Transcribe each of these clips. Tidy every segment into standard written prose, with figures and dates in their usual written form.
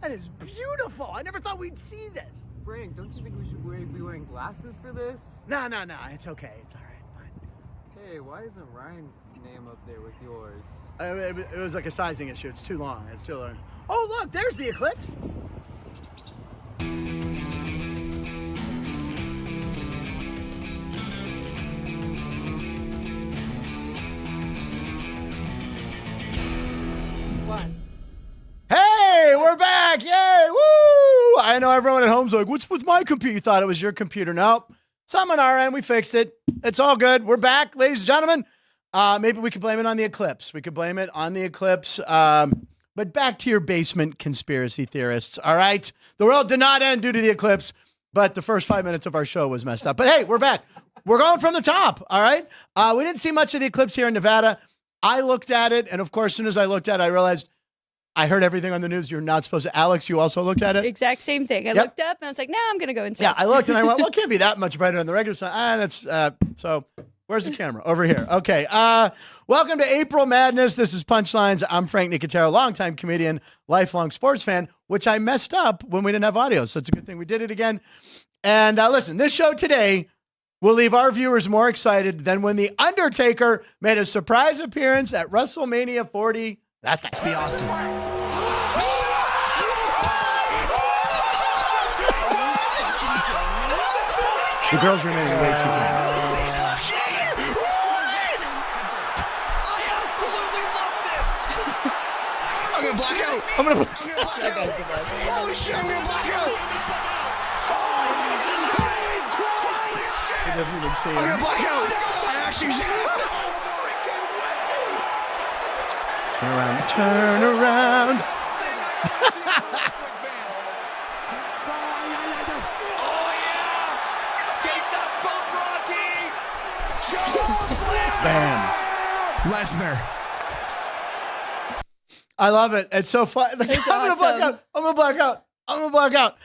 That is beautiful. I never thought we'd see this. Frank, don't you think we should be wearing glasses for this? No. It's okay. It's all right. Fine. Hey, why isn't Ryan's name up there with yours? It was like a sizing issue. It's too long. It's too long. Oh, look, there's the Eclipse. Hey, we're back. Yay. Woo. I know everyone at home's like, what's with my computer? You thought it was your computer. Nope. Some on our end. We fixed it. It's all good. We're back, ladies and gentlemen. Maybe we could blame it on the eclipse. We could blame it on the eclipse. But back to your basement conspiracy theorists. All right. The world did not end due to the eclipse, but the first 5 minutes of our show was messed up. But hey, we're back. We're going from the top. All right. We didn't see much of the eclipse here in Nevada. I looked at it. And of course, as soon as I looked at it, I realized I heard everything on the news. You're not supposed to. Alex, you also looked at it? Exact same thing. I looked up and I was like, I'm going to go inside. Yeah, I looked and I went, well, it can't be that much brighter than the regular sun. That's so where's the camera? Over here. Okay. Welcome to April Madness. This is Punchlines. I'm Frank Nicotero, longtime comedian, lifelong sports fan, which I messed up when we didn't have audio. So it's a good thing we did it again. And listen, this show today will leave our viewers more excited than when The Undertaker made a surprise appearance at WrestleMania 40. That's next. Be Austin. The girls remaining way too good. I absolutely love this. I'm gonna black out. Holy shit, I'm gonna black out. He doesn't even see him. I'm gonna black out. I actually freaking wet me. Turn around. Bam. Lesnar. I love it. It's so fun. Like, I'm going to black out. I'm going to black out.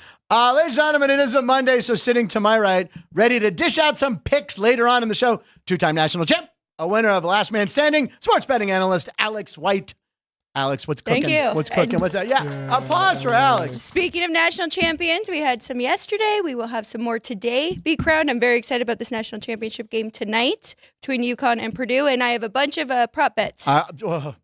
Ladies and gentlemen, it is a Monday, so sitting to my right, ready to dish out some picks later on in the show, two-time national champ, a winner of Last Man Standing, sports betting analyst Alex White. Alex, what's cooking? Thank you. What's cooking? What's that? Yeah, applause for Alex. Speaking of national champions, we had some yesterday. We will have some more today. Be crowned. I'm very excited about this national championship game tonight between UConn and Purdue, and I have a bunch of prop bets.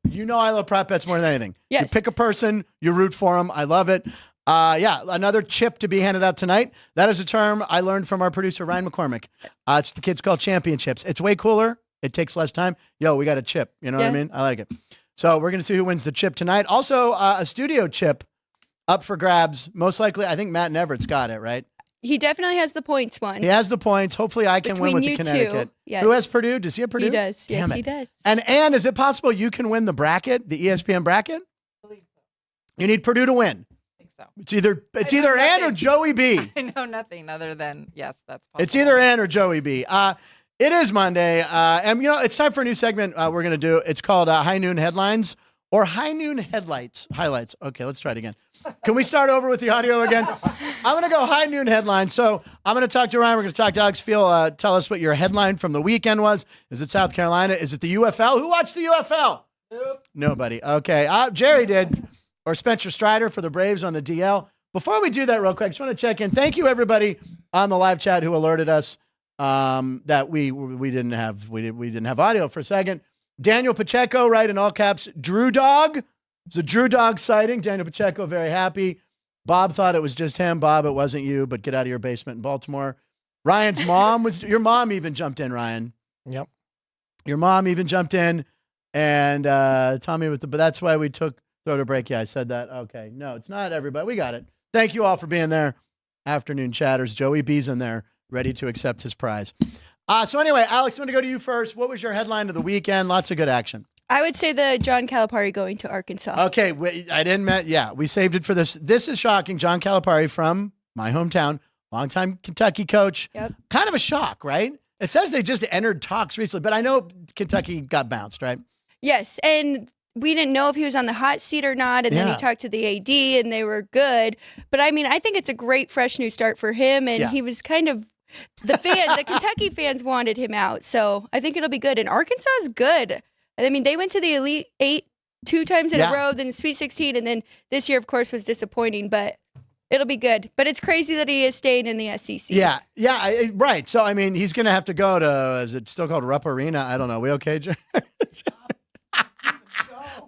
You know I love prop bets more than anything. Yes. You pick a person, you root for them. I love it. Another chip to be handed out tonight. That is a term I learned from our producer, Ryan McCormick. It's the kids called championships. It's way cooler. It takes less time. Yo, we got a chip. You know what I mean? I like it. So we're going to see who wins the chip tonight. Also, a studio chip up for grabs. Most likely, I think Matt and Everett's got it, right? He definitely has the points one. He has the points. Hopefully, I can win with the Connecticut. Yes. Who has Purdue? Does he have Purdue? He does. Damn Yes, it. he does. And is it possible you can win the bracket, the ESPN bracket? I believe so. You need Purdue to win. I think so. It's either Ann or Joey B. I know nothing other than, yes, that's possible. It's either Ann or Joey B. It is Monday, and it's time for a new segment we're going to do. It's called High Noon Headlines or High Noon Highlights. Okay, let's try it again. Can we start over with the audio again? I'm going to go High Noon Headlines. So I'm going to talk to Ryan. We're going to talk to Alex Field. Tell us what your headline from the weekend was. Is it South Carolina? Is it the UFL? Who watched the UFL? Nope. Nobody. Okay. Jerry did. Or Spencer Strider for the Braves on the DL. Before we do that real quick, I just want to check in. Thank you, everybody on the live chat who alerted us that we didn't have audio for a second. Daniel Pacheco, right, in all caps, Drew Dog. It's a Drew Dog sighting. Daniel Pacheco, very happy. Bob thought it was just him. Bob, it wasn't you, but get out of your basement in Baltimore. Ryan's mom your mom even jumped in, Ryan. Yep. Your mom even jumped in and Tommy but that's why we took throw to break. Yeah, I said that. Okay. No, it's not everybody. We got it. Thank you all for being there. Afternoon chatters. Joey B's in there, ready to accept his prize. So anyway, Alex, I'm going to go to you first. What was your headline of the weekend? Lots of good action. I would say the John Calipari going to Arkansas. Okay, we saved it for this. This is shocking. John Calipari from my hometown, longtime Kentucky coach. Yep. Kind of a shock, right? It says they just entered talks recently, but I know Kentucky got bounced, right? Yes, and we didn't know if he was on the hot seat or not, and then he talked to the AD, and they were good. But, I mean, I think it's a great, fresh new start for him, and he was kind of the Kentucky fans wanted him out, so I think it'll be good. And Arkansas is good. I mean, they went to the Elite Eight 2 times in Yeah. a row, then Sweet 16, and then this year, of course, was disappointing, but it'll be good. But it's crazy that he is staying in the SEC. Yeah, right. So, I mean, he's going to have to go to, is it still called Rupp Arena? I don't know. We okay, Jerry?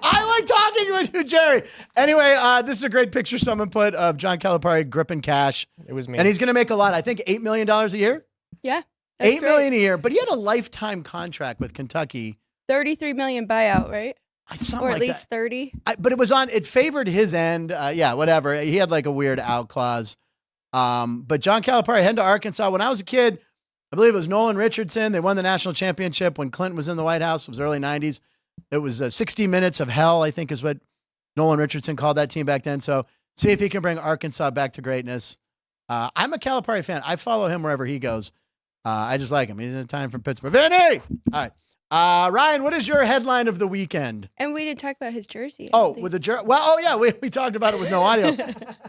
I like talking with you, Jerry. Anyway, this is a great picture someone put of John Calipari gripping cash. It was me. And he's going to make a lot. I think $8 million a year? Yeah. That's $8 million a year. But he had a lifetime contract with Kentucky. $33 million buyout, right? Something Or at like least that. 30. But it favored his end. Yeah, whatever. He had like a weird out clause. But John Calipari heading to Arkansas. When I was a kid, I believe it was Nolan Richardson. They won the national championship when Clinton was in the White House. It was early 90s. It was 60 minutes of hell, I think is what Nolan Richardson called that team back then. So see if he can bring Arkansas back to greatness. I'm a Calipari fan. I follow him wherever he goes. I just like him. He's in time from Pittsburgh. Vinny! All right. Ryan, what is your headline of the weekend? And we didn't talk about his jersey. With the jersey. Well, yeah, we talked about it with no audio.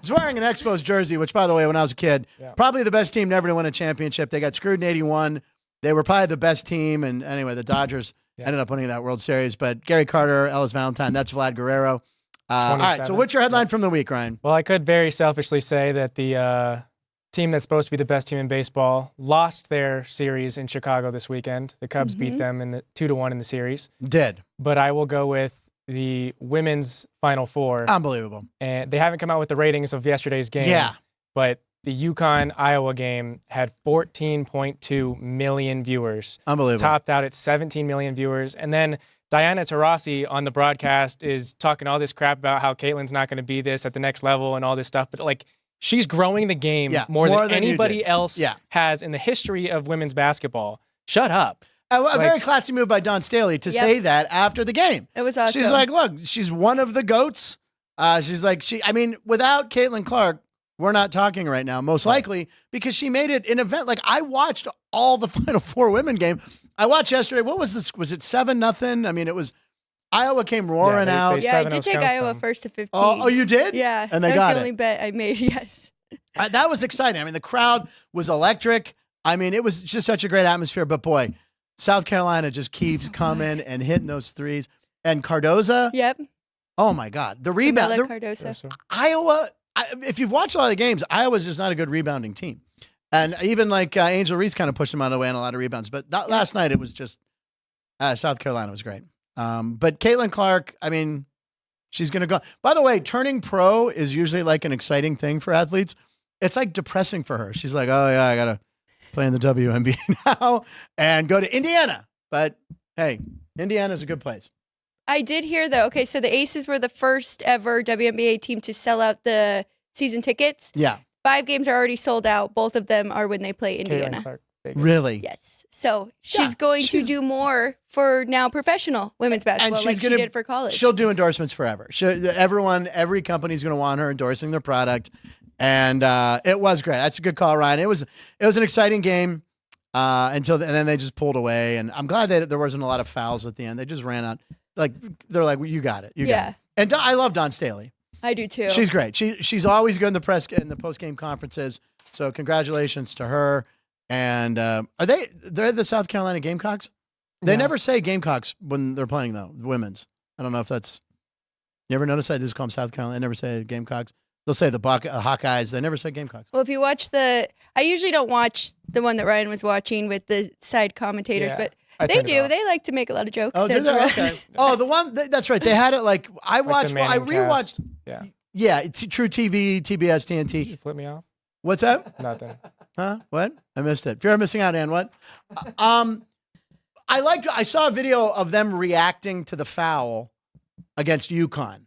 He's wearing an Expos jersey, which, by the way, when I was a kid, probably the best team never to win a championship. They got screwed in 81. They were probably the best team. And anyway, the Dodgers ended up winning that World Series. But Gary Carter, Ellis Valentine, that's Vlad Guerrero. All right, so what's your headline from the week, Ryan? Well, I could very selfishly say that the team that's supposed to be the best team in baseball lost their series in Chicago this weekend. The Cubs beat them in the 2-1 in the series. Did. But I will go with the women's Final Four. Unbelievable. And they haven't come out with the ratings of yesterday's game. Yeah. But the UConn-Iowa game had 14.2 million viewers. Unbelievable. Topped out at 17 million viewers. And then Diana Taurasi on the broadcast is talking all this crap about how Caitlin's not going to be this at the next level and all this stuff. But, like, she's growing the game more than anybody else has in the history of women's basketball. Shut up. A very classy move by Dawn Staley to say that after the game. It was awesome. She's like, look, she's one of the GOATs. She's like, without Caitlin Clark, we're not talking right now, most likely, because she made it an event. Like, I watched all the Final Four women game. I watched yesterday. What was this? Was it 7-0? I mean, it was Iowa came roaring out. Yeah, I did take Iowa first to 15. Oh, you did? Yeah. And they that got was the only bet I made, yes. That was exciting. I mean, the crowd was electric. I mean, it was just such a great atmosphere. But, boy, South Carolina just keeps coming and hitting those threes. And Cardoza. Yep. Oh, my God. The rebound. Cardoza. Iowa, if you've watched a lot of the games, Iowa's just not a good rebounding team. And even like Angel Reese kind of pushed them out of the way on a lot of rebounds. But last night it was just South Carolina was great. But Caitlin Clark, I mean, she's going to go. By the way, turning pro is usually like an exciting thing for athletes. It's like depressing for her. She's like, oh, yeah, I got to play in the WNBA now and go to Indiana. But, hey, Indiana's a good place. I did hear, though, okay, so the Aces were the first ever WNBA team to sell out the season tickets. Yeah. 5 games are already sold out. Both of them are when they play Indiana. Clark, really? Yes. So she's going to do more for now professional women's basketball, and like she did for college. She'll do endorsements forever. Every company's going to want her endorsing their product. And it was great. That's a good call, Ryan. It was an exciting game and then they just pulled away. And I'm glad that there wasn't a lot of fouls at the end. They just ran out. Like, they're like, well, you got it. You got it. And I love Dawn Staley. I do too. She's great. She's always good in the post game conferences. So congratulations to her. And they're the South Carolina Gamecocks? They never say Gamecocks when they're playing though, the women's. I don't know if that's, you ever notice that? They just call them South Carolina. They never say Gamecocks. They'll say the Hawkeyes. They never say Gamecocks. Well, if you watch I usually don't watch the one that Ryan was watching with the side commentators, but they do. They like to make a lot of jokes. Oh, do they? Okay. Oh, the one, that's right. They had it like, I watched, I rewatched. Yeah. Yeah, it's True TV, TBS, TNT. Did you flip me off? What's that? Nothing. Huh? What? I missed it. Fear of missing out, Ann. What? I saw a video of them reacting to the foul against UConn.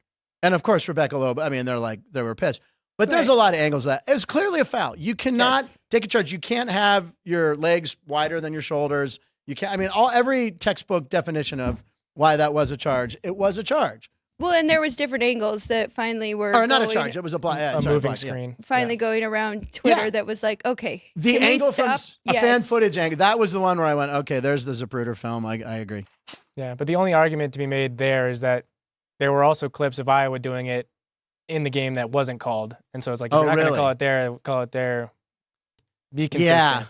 And of course, Rebecca Loeb, I mean, they were pissed. But there's a lot of angles of that. It was clearly a foul. You cannot take a charge. You can't have your legs wider than your shoulders. You can't, I mean, every textbook definition of why that was a charge, it was a charge. Well, and there was different angles that finally were not a charge. It was a moving screen. Finally going around Twitter that was like, okay. The angle from a fan footage angle, that was the one where I went, okay, there's the Zapruder film. I agree. Yeah, but the only argument to be made there is that there were also clips of Iowa doing it in the game that wasn't called. And so it's like, if you're not going to call it there. Be consistent. Yeah.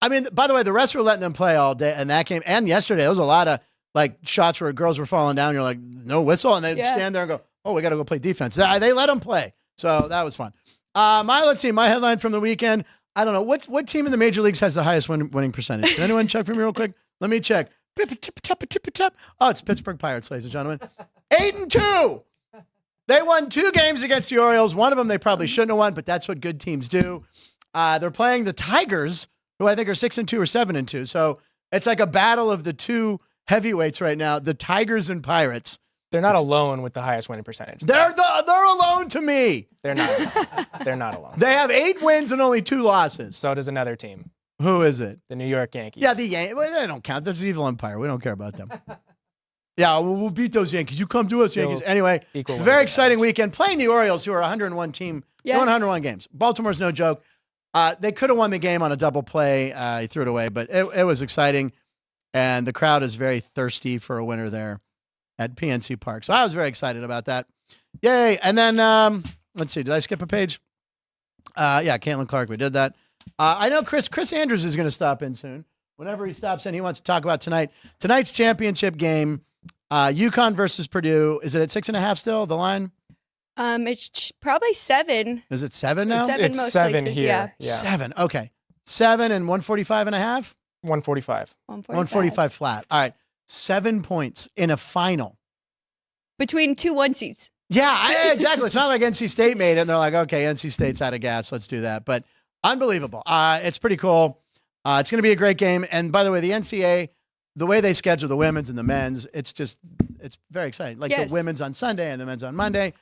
I mean, by the way, the refs were letting them play all day in that game. And yesterday, there was a lot of like shots where girls were falling down. You're like, no whistle, and they'd stand there and go, "Oh, we got to go play defense." They let them play, so that was fun. Let's see, my headline from the weekend. I don't know what team in the major leagues has the highest winning percentage. Can anyone check for me real quick? Let me check. Oh, it's Pittsburgh Pirates, ladies and gentlemen. 8-2. They won 2 games against the Orioles. One of them they probably shouldn't have won, but that's what good teams do. They're playing the Tigers, who I think are 6-2 or 7-2. So it's like a battle of the 2 heavyweights right now, the Tigers and Pirates. They're not alone with the highest winning percentage. They're alone to me. They're not. They're not alone. They have 8 wins and only 2 losses. So does another team. Who is it? The New York Yankees. Yeah, the Yankees. Well, they don't count. That's the evil empire. We don't care about them. Yeah, we'll beat those Yankees. You come to us, Still Yankees. Anyway, very exciting weekend. Playing the Orioles, who are a 101 team. They won 101 games. Baltimore's no joke. They could have won the game on a double play. He threw it away, but it was exciting. And the crowd is very thirsty for a winner there at PNC Park. So I was very excited about that. Yay. And then, let's see, did I skip a page? Yeah, Caitlin Clark, we did that. I know Chris Andrews is going to stop in soon. Whenever he stops in, he wants to talk about tonight's championship game. UConn versus Purdue. Is it at 6.5 still, the line? It's probably 7. Is it 7 now? Seven It's most 7 places, here. yeah. 7. Okay. 7 and 145.5? 145. 145 flat. All right. 7 points in a final. Between 2 1 seeds. Yeah, exactly. It's not like NC State made it and they're like, okay, NC State's out of gas. Let's do that. But unbelievable. It's pretty cool. It's going to be a great game. And by the way, the NCAA, the way they schedule the women's and the men's, it's very exciting. Like the women's on Sunday and the men's on Monday.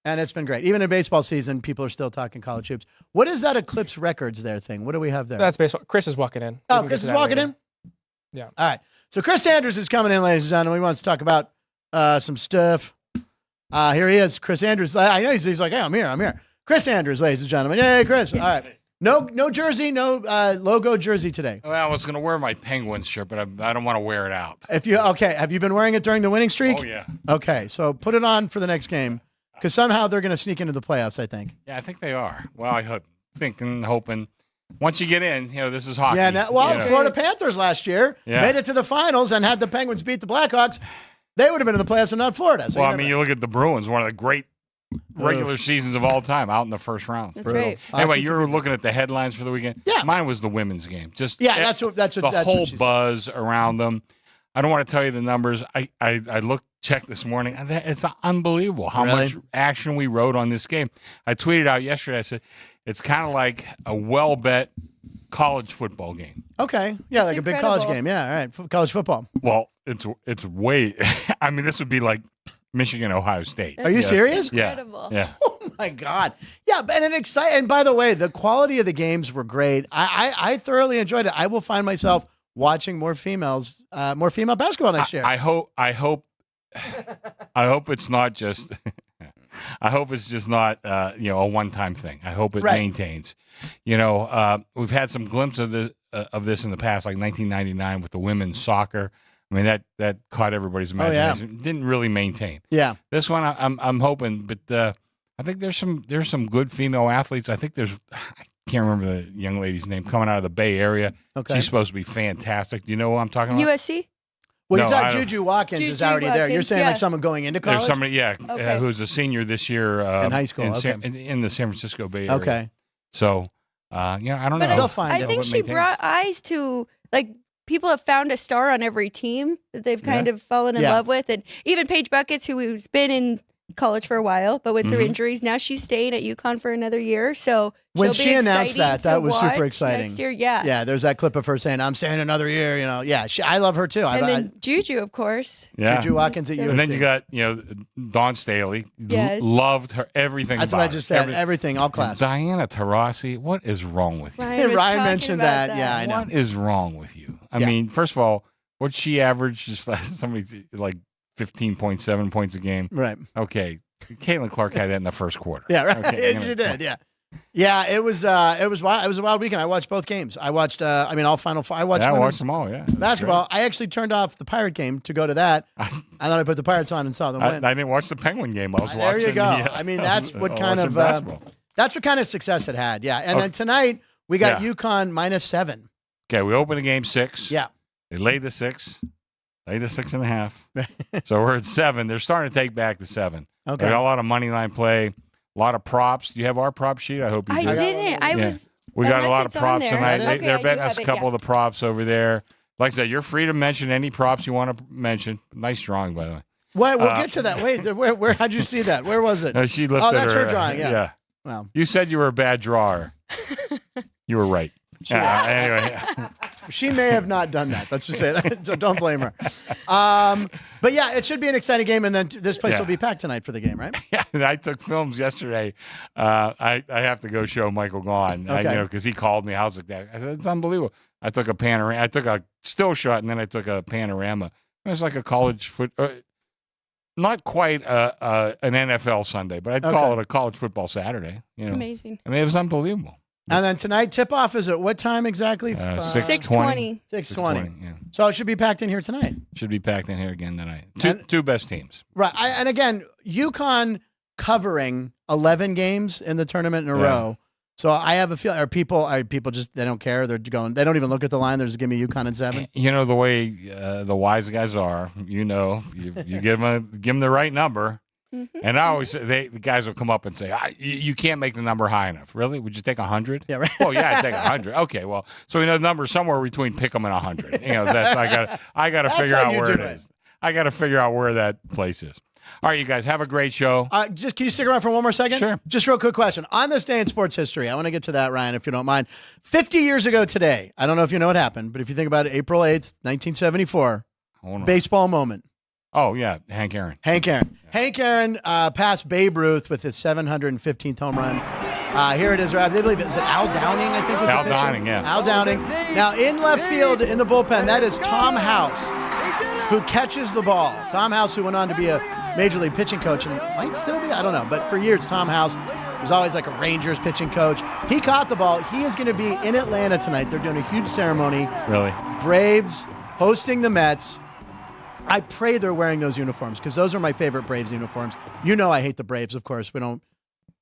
And it's been great. Even in baseball season, people are still talking college hoops. What is that Eclipse Records there thing? What do we have there? That's baseball. Chris is walking in. Oh, Chris is walking in? Yeah. All right. So Chris Andrews is coming in, ladies and gentlemen. He wants to talk about some stuff. Here he is, Chris Andrews. I know he's like, hey, I'm here. Chris Andrews, ladies and gentlemen. Hey, Chris. All right. No jersey, no logo jersey today. Well, I was going to wear my Penguins shirt, but I don't want to wear it out. Have you been wearing it during the winning streak? Oh, yeah. Okay, so put it on for the next game because somehow they're going to sneak into the playoffs, I think. Yeah, I think they are. Well, hoping. Once you get in, this is hockey. Yeah, Florida Panthers last year made it to the finals and had the Penguins beat the Blackhawks. They would have been in the playoffs and not Florida. So you look at the Bruins, one of the great regular seasons of all time, out in the first round. That's right. Anyway, you're looking at the headlines for the weekend. Yeah, mine was the women's game. That's the whole buzz around them. I don't want to tell you the numbers. I checked this morning. And it's unbelievable how much action we wrote on this game. I tweeted out yesterday. I said it's kind of like a well bet college football game. Okay, yeah, like a big college game. Yeah, all right, college football. Well, it's way. I mean, this would be like Michigan, Ohio State. Are you serious? Incredible. Yeah. Oh my God. Yeah, and by the way, the quality of the games were great. I thoroughly enjoyed it. I will find myself watching more female basketball next year. I hope it's not just. I hope it's just not a one-time thing. I hope it maintains. We've had some glimpse of this in the past, like 1999 with the women's soccer. I mean that caught everybody's imagination. Oh, yeah. Didn't really maintain. Yeah. This one I'm hoping, but I think there's some good female athletes. I think I can't remember the young lady's name coming out of the Bay Area. Okay. She's supposed to be fantastic. Do you know who I'm talking about? USC? Well, No, you're I talking don't- Juju Watkins is Juju already there. You're Watkins, saying yeah. like someone going into college? There's somebody, Okay. who's a senior this year In high school, in the San Francisco Bay Area. Okay. So, I don't But know. They'll find I it. think What she maintains. brought eyes to, like, people have found a star on every team that they've kind of fallen in Yeah. love with. And even Paige Buckets, who's been in college for a while, but went through injuries. Now she's staying at UConn for another year. So When she'll she be announced exciting that to was super watch exciting. Next year, yeah. Yeah, there's that clip of her saying, I'm staying another year. Yeah, I love her too. And then Juju, of course. Yeah. Juju Watkins at USC. And then you got, Dawn Staley. Yes. Loved her, everything That's about what I her. just said. Everything, all class. Diana Taurasi, what is wrong with you? Ryan, was Ryan talking mentioned about that. Yeah, I know. What is wrong with you? I Yeah. mean, first of all, what she averaged just somebody like 15.7 points a game. Right. Okay. Caitlin Clark had that in the first quarter. Yeah, right. Okay, She did. Yeah. Yeah, it was wild. It was a wild weekend. I watched both games. I watched all Final Four. I watched I women's watched them all, yeah. basketball. I actually turned off the Pirate game to go to that. And then I put the Pirates on and saw them I win. didn't watch the Penguin game. I was There watching you go. the, I mean, that's what I was kind watching of basketball. that's what kind of success it had. Yeah. And then tonight we got Yeah. UConn -7. Okay, we opened the game 6. Yeah. They laid the 6. Lay the 6.5. So we're at 7. They're starting to take back the 7. Okay. They got a lot of money line play, a lot of props. Do you have our prop sheet? I hope you I do. didn't. I Yeah. was. We got a unless lot of it's on props there. tonight. Okay, They're I betting do us a have it, couple yeah. of the props over there. Like I said, you're free to mention any props you want to mention. Nice drawing, by the way. Wait, we'll get to that. Wait, where? How'd you see that? Where was it? No, she lifted that's her her drawing. Yeah. Wow. You said you were a bad drawer. You were right. Anyway, She may have not done that. Let's just say that. So don't blame her. But yeah, it should be an exciting game, and then this place will be packed tonight for the game, right? yeah, I took films yesterday. I have to go show Michael Gone, Okay. because he called me. I was like, that. I said, it's unbelievable. I took a panorama. I took a still shot, and then I took a panorama. It was like a college not quite an NFL Sunday, but I'd call it a college football Saturday. It's amazing. I mean, it was unbelievable. And then tonight, tip-off is at what time exactly? 6:20. 6:20. Yeah. So it should be packed in here tonight. Should be packed in here again tonight. And- Two best teams. Right. And again, UConn covering 11 games in the tournament in a row. So I have a feeling, are people just, they don't care. They're going, they don't even look at the line. They're just giving me UConn in 7. You know, the way the wise guys are, you give them the right number. Mm-hmm. And I always say, the guys will come up and say, you can't make the number high enough. Really? Would you take 100? Yeah, right. Oh, yeah, I'd take 100. Okay, well, so we know the number somewhere between pick 'em and 100. I got to figure how out you where do it it. is. I got to figure out where that place is. All right, you guys, have a great show. Just can you stick around for one more second? Sure. Just real quick question. On this day in sports history, I want to get to that, Ryan, if you don't mind. 50 years ago today, I don't know if you know what happened, but if you think about it, April 8th, 1974, Hold on. baseball moment. Oh, yeah, Hank Aaron. Hank Aaron. Hank Aaron passed Babe Ruth with his 715th home run. Here it is, right? I believe it was Al Downing, I think was Al the pitcher. Downing, yeah. Al Downing. Now, in left field, in the bullpen, that is Tom House, who catches the ball. Tom House, who went on to be a Major League pitching coach and might still be, I don't know. But for years, Tom House was always like a Rangers pitching coach. He caught the ball. He is going to be in Atlanta tonight. They're doing a huge ceremony. Really? Braves hosting the Mets. I pray they're wearing those uniforms because those are my favorite Braves uniforms. You know I hate the Braves, of course. We don't.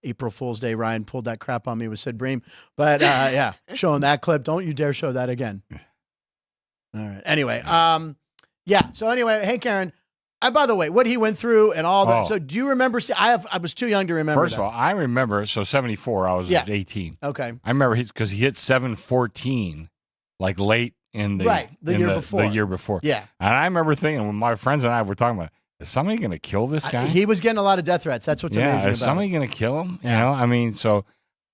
April Fool's Day, Ryan pulled that crap on me with Sid Bream. But, yeah, showing that clip. Don't you dare show that again. All right. Anyway, yeah. So, anyway, Hank Aaron. By the way, what he went through and all that. Oh. So, do you remember? I was too young to remember. First of all, I remember, so 74, I was 18. Okay. I remember because he hit 714 like late in the year before. Yeah. And I remember thinking when my friends and I were talking about, is somebody going to kill this guy? He was getting a lot of death threats. That's what's amazing is about somebody it. going to kill him? Yeah. You know, I mean, so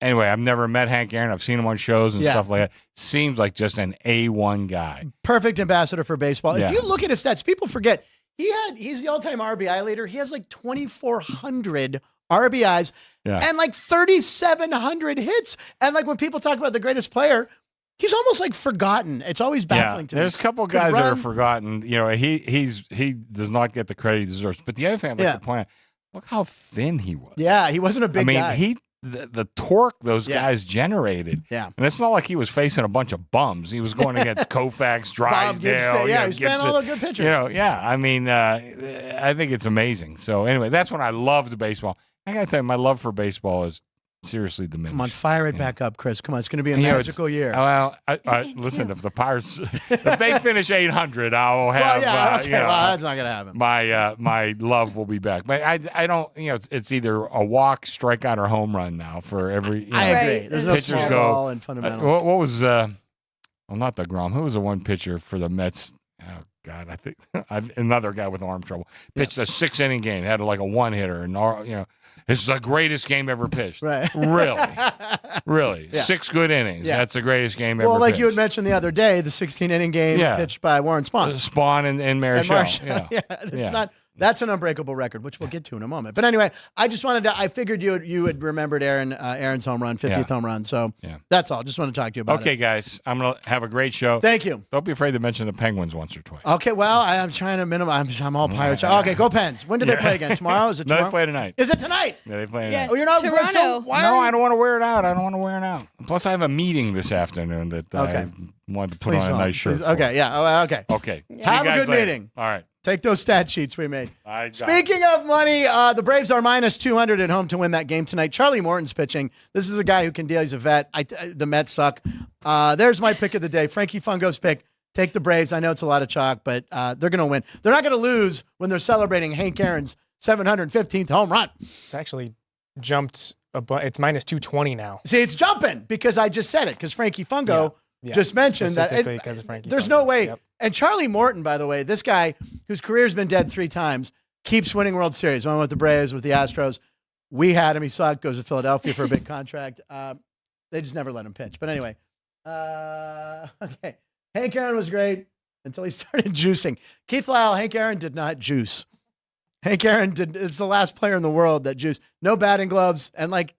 anyway, I've never met Hank Aaron. I've seen him on shows and stuff like that. Seems like just an A1 guy. Perfect ambassador for baseball. Yeah. If you look at his stats, people forget he's the all-time RBI leader. He has like 2,400 RBIs and like 3,700 hits. And like when people talk about the greatest player, he's almost like forgotten. It's always baffling to me. There's a couple guys that are forgotten. You know, he does not get the credit he deserves. But the other thing I'd like to point out, look how thin he was. Yeah, he wasn't a big guy. I mean, the torque those guys generated. Yeah. And it's not like he was facing a bunch of bums. He was going against Koufax, Drysdale. He's playing all the good pitchers. You know, I mean, I think it's amazing. So anyway, that's when I loved baseball. I got to tell you, my love for baseball is seriously diminished. Come on, fire it back up, Chris. Come on, it's going to be a magical year. Well, listen, if the Pirates, if they finish 800, I'll have. Well, that's not going to happen. My love will be back. But I don't. You know, it's either a walk, strikeout, or home run now for every. I agree. There's no pitchers small ball and fundamentals. What was? Well, not the Grom. Who was the one pitcher for the Mets? Oh God, I think another guy with arm trouble pitched a 6-inning game. Had like a one hitter, and it's the greatest game ever pitched. Right. Really. Yeah. 6 good innings. Yeah. That's the greatest game ever Well, like pitched. you had mentioned the other day, the 16-inning game pitched by Warren Spahn. Spahn and Marichal. It's not. That's an unbreakable record, which we'll get to in a moment. But anyway, I just wanted to. I figured you had remembered Aaron's home run, 50th home run. So that's all. Just want to talk to you about it. Okay, guys, I'm gonna have a great show. Thank you. Don't be afraid to mention the Penguins once or twice. Okay, well, I'm trying to minimize. I'm all Pirates. Okay, go Pens. When do they play again? Tomorrow? Is it tomorrow? No, they play tonight. Is it tonight? Yeah, they play tonight. Oh, you're not Toronto. So I don't want to wear it out. I don't want to wear it out. Plus, I have a meeting this afternoon that I wanted to put on a nice shirt. Okay, yeah. Okay. Okay. Have a good meeting. All right. Take those stat sheets we made. Speaking of money, the Braves are minus 200 at home to win that game tonight. Charlie Morton's pitching. This is a guy who can deal. He's a vet. The Mets suck. There's my pick of the day. Frankie Fungo's pick. Take the Braves. I know it's a lot of chalk, but they're going to win. They're not going to lose when they're celebrating Hank Aaron's 715th home run. It's actually jumped. It's minus 220 now. See, it's jumping because I just said it because Frankie Fungo just mentioned that. Because of Frankie there's Fungo. no way. Yep. And Charlie Morton, by the way, this guy whose career's been dead 3 times, keeps winning World Series. One with the Braves, with the Astros. We had him. He sucked. Goes to Philadelphia for a big contract. They just never let him pitch. But anyway, okay. Hank Aaron was great until he started juicing. Keith Lyle, Hank Aaron did not juice. Hank Aaron is the last player in the world that juiced. No batting gloves. And like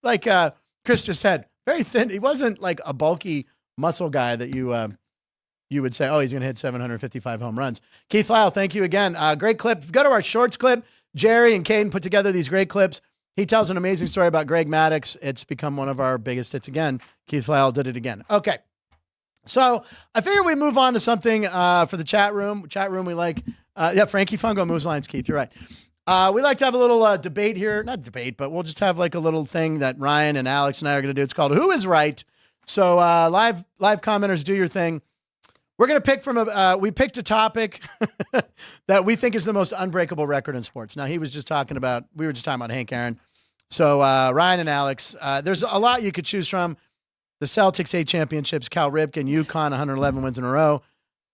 Chris just said, very thin. He wasn't like a bulky muscle guy that you would say, oh, he's going to hit 755 home runs. Keith Lyle, thank you again. Great clip. Go to our shorts clip. Jerry and Caden put together these great clips. He tells an amazing story about Greg Maddux. It's become one of our biggest hits again. Keith Lyle did it again. Okay. So I figure we move on to something for the chat room. Chat room we like. Frankie Fungo moves lines, Keith. You're right. We like to have a little debate here. Not debate, but we'll just have like a little thing that Ryan and Alex and I are going to do. It's called Who is Right? So live commenters, do your thing. We're going to pick from we picked a topic that we think is the most unbreakable record in sports. Now, we were just talking about Hank Aaron. So Ryan and Alex, there's a lot you could choose from. The Celtics 8 championships, Cal Ripken, UConn 111 wins in a row.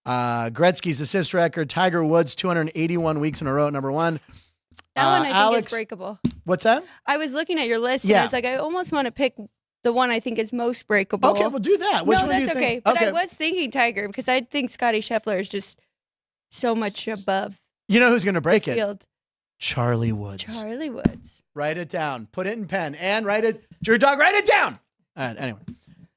Gretzky's assist record, Tiger Woods 281 weeks in a row at number 1. That one I think Alex, is breakable. What's that? I was looking at your list and I was like, I almost want to pick the one I think is most breakable. Okay, we'll do that. Which no, one do that's you okay. think? But Okay. I was thinking Tiger because I think Scotty Scheffler is just so much above You know who's going to break it? field. Charlie Woods. Charlie Woods. Write it down. Put it in pen and write it. Drew Dog, write it down. All right, anyway.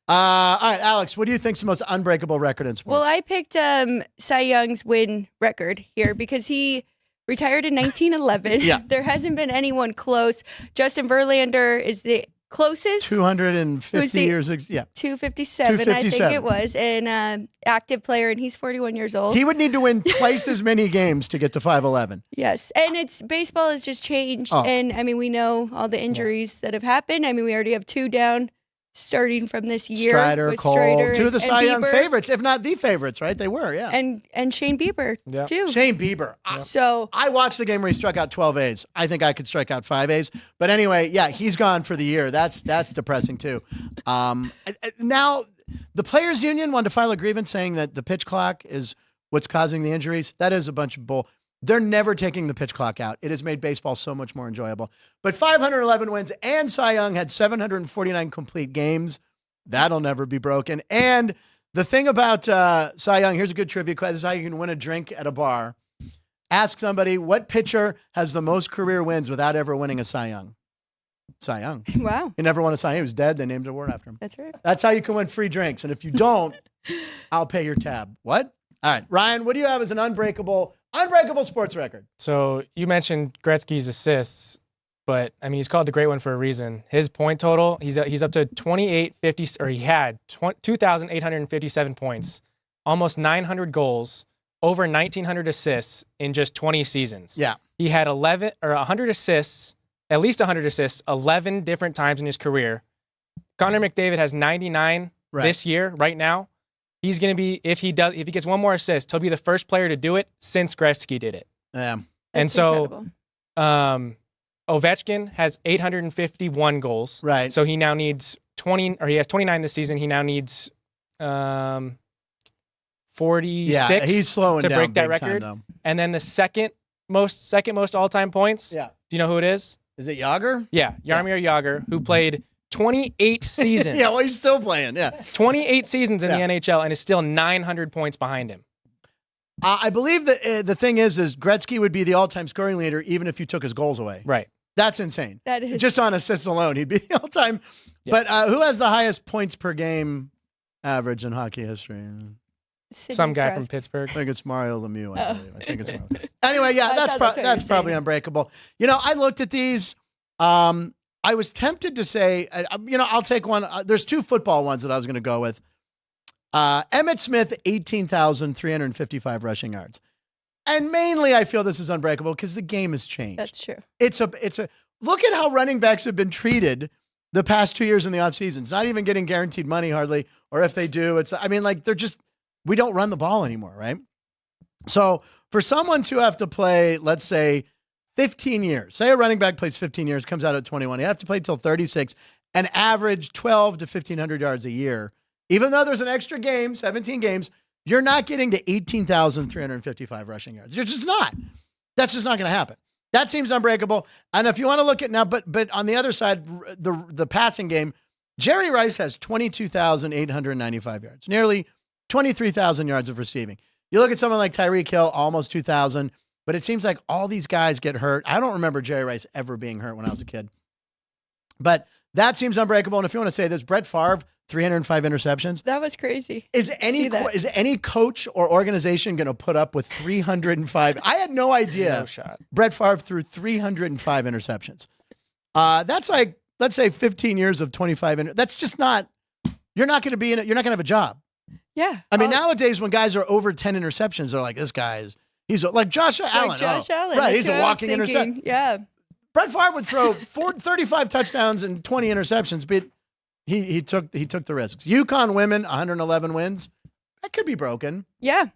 All right, Alex, what do you think's the most unbreakable record in sports? Well, I picked Cy Young's win record here because he retired in 1911. Yeah. There hasn't been anyone close. Justin Verlander is the closest. 250 Who's the- years. Yeah. 257, I think 257. it was. And active player, and he's 41 years old. He would need to win twice as many games to get to 511. Yes. And baseball has just changed. Oh. And I mean, we know all the injuries that have happened. I mean, we already have 2 down starting from this year. Strider, with Cole, Strider 2 of the and Cy Young Bieber, favorites, if not the favorites, right? They were, yeah. And Shane Bieber, Yeah. too. Shane Bieber. So I watched the game where he struck out 12 A's. I think I could strike out 5 A's. But anyway, yeah, he's gone for the year. That's depressing too. Now, the players' union wanted to file a grievance saying that the pitch clock is what's causing the injuries. That is a bunch of bull. They're never taking the pitch clock out. It has made baseball so much more enjoyable. But 511 wins, and Cy Young had 749 complete games. That'll never be broken. And the thing about Cy Young, here's a good trivia question. This is how you can win a drink at a bar. Ask somebody, what pitcher has the most career wins without ever winning a Cy Young? Cy Young. wow, He never won a Cy Young. He was dead. They named an award after him. that's right. That's how you can win free drinks. And if you don't, I'll pay your tab. What? All right. Ryan, what do you have as an unbreakable sports record? So you mentioned Gretzky's assists, but I mean he's called the great one for a reason. His point total, he's up to 2,850, or he had 2,857 points, almost 900 goals, over 1,900 assists in just 20 seasons. Yeah. He had 100 assists, at least 100 assists, 11 different times in his career. Connor McDavid has 99 this year, right now. He's going to be, if he gets one more assist, he'll be the first player to do it since Gretzky did it. Yeah. And That's so, incredible. Ovechkin has 851 goals. Right. So he now needs 20, or he has 29 this season. He now needs 46 Yeah, he's slowing to down break that big record. time, though. And then the second most all-time points. Yeah. Do you know who it is? Is it Yager? Yeah, Jaromir Jagr, who played 28 seasons. Yeah, well, he's still playing. Yeah. 28 seasons in Yeah. the NHL and is still 900 points behind him. I believe that the thing is Gretzky would be the all-time scoring leader even if you took his goals away. Right. That's insane. That is Just on assists alone, he'd be the all-time. Yeah. But who has the highest points per game average in hockey history? Sidney Some guy from Crosby. Pittsburgh. I think it's Mario Lemieux. I Oh. believe. I think it's Mario. Anyway, yeah, I that's thought that's what you that's were probably saying. unbreakable. You know, I looked at these. I was tempted to say, I'll take one. There's 2 football ones that I was going to go with. Emmitt Smith, 18,355 rushing yards. And mainly I feel this is unbreakable because the game has changed. That's true. It's a look at how running backs have been treated the past 2 years in the off seasons. Not even getting guaranteed money hardly, or if they do, they're just we don't run the ball anymore, right? So for someone to have to play, let's say, 15 years, say a running back plays 15 years, comes out at 21, you have to play till 36 and average 12 to 1,500 yards a year. Even though there's an extra game, 17 games, you're not getting to 18,355 rushing yards. You're just not. That's just not going to happen. That seems unbreakable. And if you want to look at now, but on the other side, the passing game, Jerry Rice has 22,895 yards, nearly 23,000 yards of receiving. You look at someone like Tyreek Hill, almost 2,000, but it seems like all these guys get hurt. I don't remember Jerry Rice ever being hurt when I was a kid. But that seems unbreakable. And if you want to say this, Brett Favre, 305 interceptions. That was crazy. Is any coach or organization going to put up with 305? I had no idea. No shot. Brett Favre threw 305 interceptions. That's like, let's say 15 years of 25. That's just not, you're not going to be in it. You're not going to have a job. Yeah. I mean, nowadays when guys are over 10 interceptions, they're like, he's like Josh Allen. Josh Allen. Right. That's He's what a I was walking thinking. interception. Yeah. Brett Favre would throw 35 touchdowns and 20 interceptions, but he took the risks. UConn women, 111 wins. That could be broken. Yeah.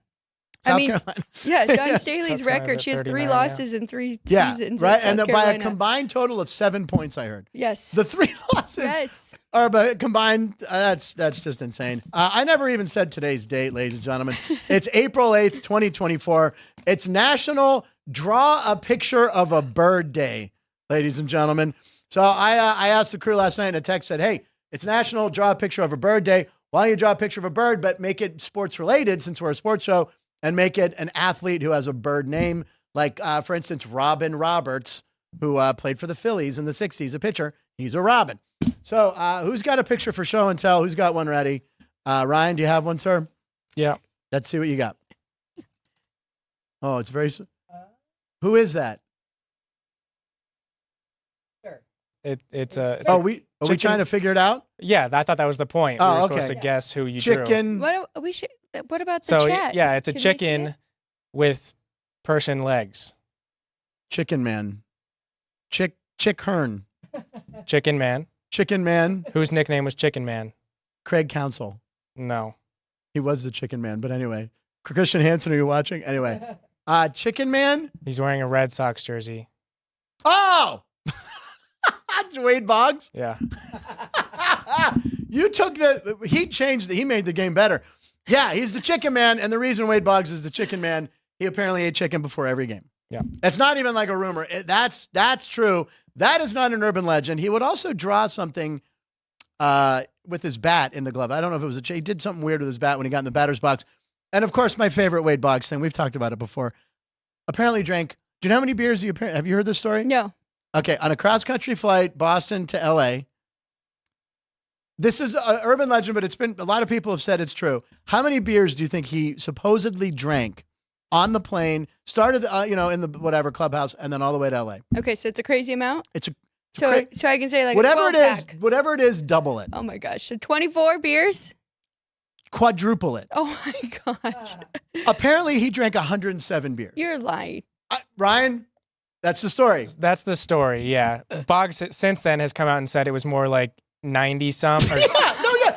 South Carolina. Yeah, Dawn South Staley's Carolina's record. at She has 3 39 losses in 3 Yeah, seasons. right. at South And by a Carolina. combined total of 7 points, I heard. Yes. The 3 losses Yes. are by combined. That's just insane. I never even said today's date, ladies and gentlemen. It's April 8th, 2024. It's National Draw a Picture of a Bird Day, ladies and gentlemen. So I asked the crew last night in a text, said, hey, it's National Draw a Picture of a Bird Day. Why don't you draw a picture of a bird, but make it sports related since we're a sports show, and make it an athlete who has a bird name, like, for instance, Robin Roberts, who played for the Phillies in the 60s, a pitcher. He's a Robin. So who's got a picture for show and tell? Who's got one ready? Ryan, do you have one, sir? Yeah. Let's see what you got. Oh, it's very... Who is that? Are we trying to figure it out? Yeah, I thought that was the point. Oh, we were okay. supposed to guess who you drew. Chicken. What about the So chat? yeah, it's a Can they see chicken it? with person legs. Chicken man. Chick Hearn. Chicken Man. Chicken man. Whose nickname was Chicken Man? Craig Counsell. No. He was the chicken man, but anyway. Christian Hansen, are you watching? Anyway. Chicken man. He's wearing a Red Sox jersey. Oh! That's Wade Boggs. Yeah. You took he made the game better. Yeah, he's the chicken man, and the reason Wade Boggs is the chicken man, he apparently ate chicken before every game. Yeah. It's not even like a rumor. That's true. That is not an urban legend. He would also draw something with his bat in the glove. I don't know if it was he did something weird with his bat when he got in the batter's box. And of course, my favorite Wade Boggs thing, we've talked about it before, apparently drank, do you know how many beers have you heard this story? No. Okay, on a cross-country flight, Boston to L.A., this is an urban legend, but a lot of people have said it's true. How many beers do you think he supposedly drank on the plane, started, in the whatever clubhouse, and then all the way to L.A.? Okay, so it's a crazy amount? So I can say like whatever a 12 pack. whatever it is, double it. Oh my gosh. So 24 beers? Quadruple it. Oh my gosh. Apparently, he drank 107 beers. You're lying. Ryan, that's the story. That's the story, yeah. Boggs since then has come out and said it was more like 90-some.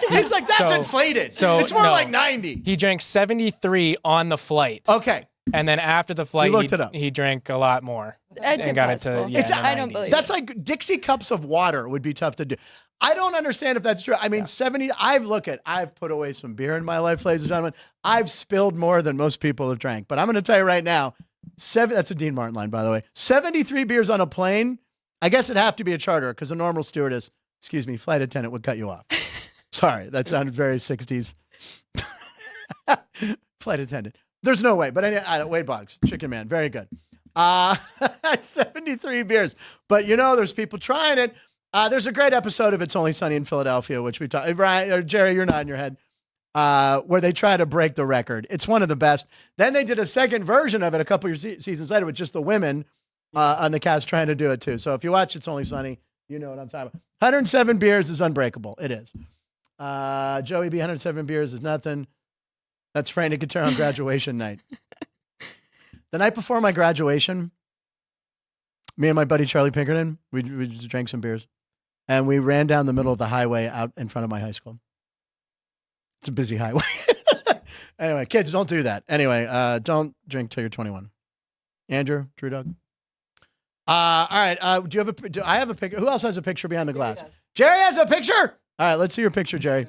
He's like, that's So- inflated. so, It's more no. like 90. He drank 73 on the flight. Okay. And then after the flight, looked it up. he drank a lot more. That's and got it to, impossible. yeah, in the I don't 90s. believe That's like Dixie cups of water would be tough to do. I don't understand if that's true. I mean, 70, I've put away some beer in my life, ladies and gentlemen. I've spilled more than most people have drank. But I'm going to tell you right now, that's a Dean Martin line, by the way. 73 beers on a plane. I guess it'd have to be a charter because a normal stewardess, flight attendant would cut you off. Sorry, that sounded very 60s. Flight attendant. There's no way. But anyway, Wade Boggs, Chicken Man, very good. 73 beers. But there's people trying it. There's a great episode of It's Only Sunny in Philadelphia, which we talked. Ryan or Jerry, you're nodding your head. Where they try to break the record. It's one of the best. Then they did a second version of it a couple of seasons later with just the women on the cast trying to do it too. So if you watch It's Only Sunny, you know what I'm talking about. 107 beers is unbreakable. It is. Joey B, 107 beers is nothing. That's Frank Nicotero on graduation night. The night before my graduation, me and my buddy Charlie Pinkerton, we just drank some beers. And we ran down the middle of the highway out in front of my high school. It's a busy highway. Anyway, kids, don't do that. Anyway, don't drink till you're 21. Andrew, Drew Dog. All right. Do I have a picture? Who else has a picture behind the glass? Jerry has a picture. All right. Let's see your picture, Jerry.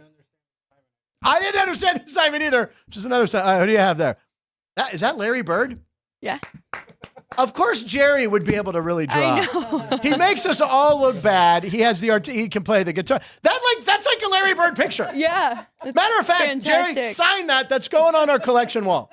I didn't understand the assignment either. Just another sign. Who do you have there? Is that Larry Bird? Yeah. Of course, Jerry would be able to really draw. I know. He makes us all look bad. He has the art. He can play the guitar. That's like a Larry Bird picture. Yeah. Matter of fact, Jerry, sign that. That's going on our collection wall.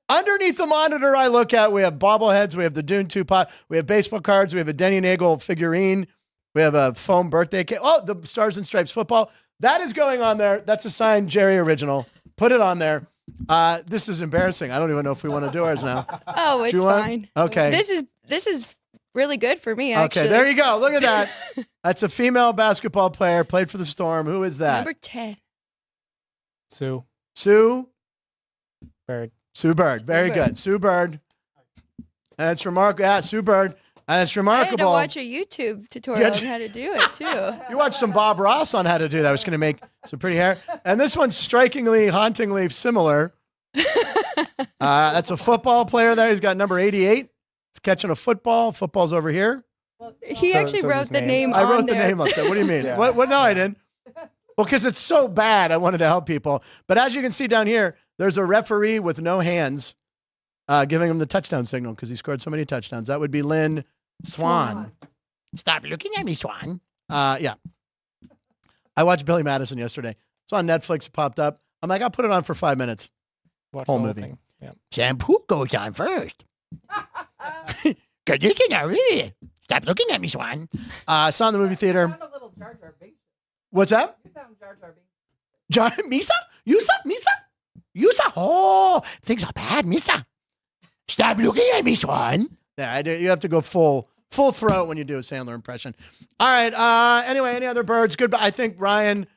Underneath the monitor I look at, we have bobbleheads. We have the Dune 2 pot. We have baseball cards. We have a Denny Nagel figurine. We have a foam birthday cake. Oh, the Stars and Stripes football. That is going on there. That's a signed Jerry original. Put it on there. This is embarrassing. I don't even know if we want to do ours now. Oh, it's fine. Okay. This is really good for me, actually. Okay, there you go. Look at that. That's a female basketball player, played for the Storm. Who is that? Number 10. Sue Bird. Sue Bird. Very good. Sue Bird. And it's remarkable. Yeah, Sue Bird. And it's I had remarkable. to watch a YouTube tutorial on how to do it, too. You watched some Bob Ross on how to do that. I was going to make some pretty hair. And this one's strikingly, hauntingly similar. That's a football player there. He's got number 88. He's catching a football. Football's over here. He actually so wrote his the name name. on I wrote there. the name up there. What do you mean? Yeah. What? No, I didn't. Well, because it's so bad, I wanted to help people. But as you can see down here, there's a referee with no hands giving him the touchdown signal because he scored so many touchdowns. That would be Lynn Swan. Stop looking at me, Swan. Yeah. I watched Billy Madison yesterday. It's on Netflix. It popped up. I'm like, I'll put it on for 5 minutes. Watch Whole the movie. thing. Yeah. Shampoo goes on first. Cause you can really stop looking at me, Swan. I saw it in the movie theater. You sound a little Jar Jar Binks. What's that? You sound Jar Jar Binks. John, Misa? Yusa? Oh, things are bad, Misa. Stop looking at me, Swan. Yeah, I do. You have to go full throat when you do a Sandler impression. All right. Anyway, any other birds? Good. I think Ryan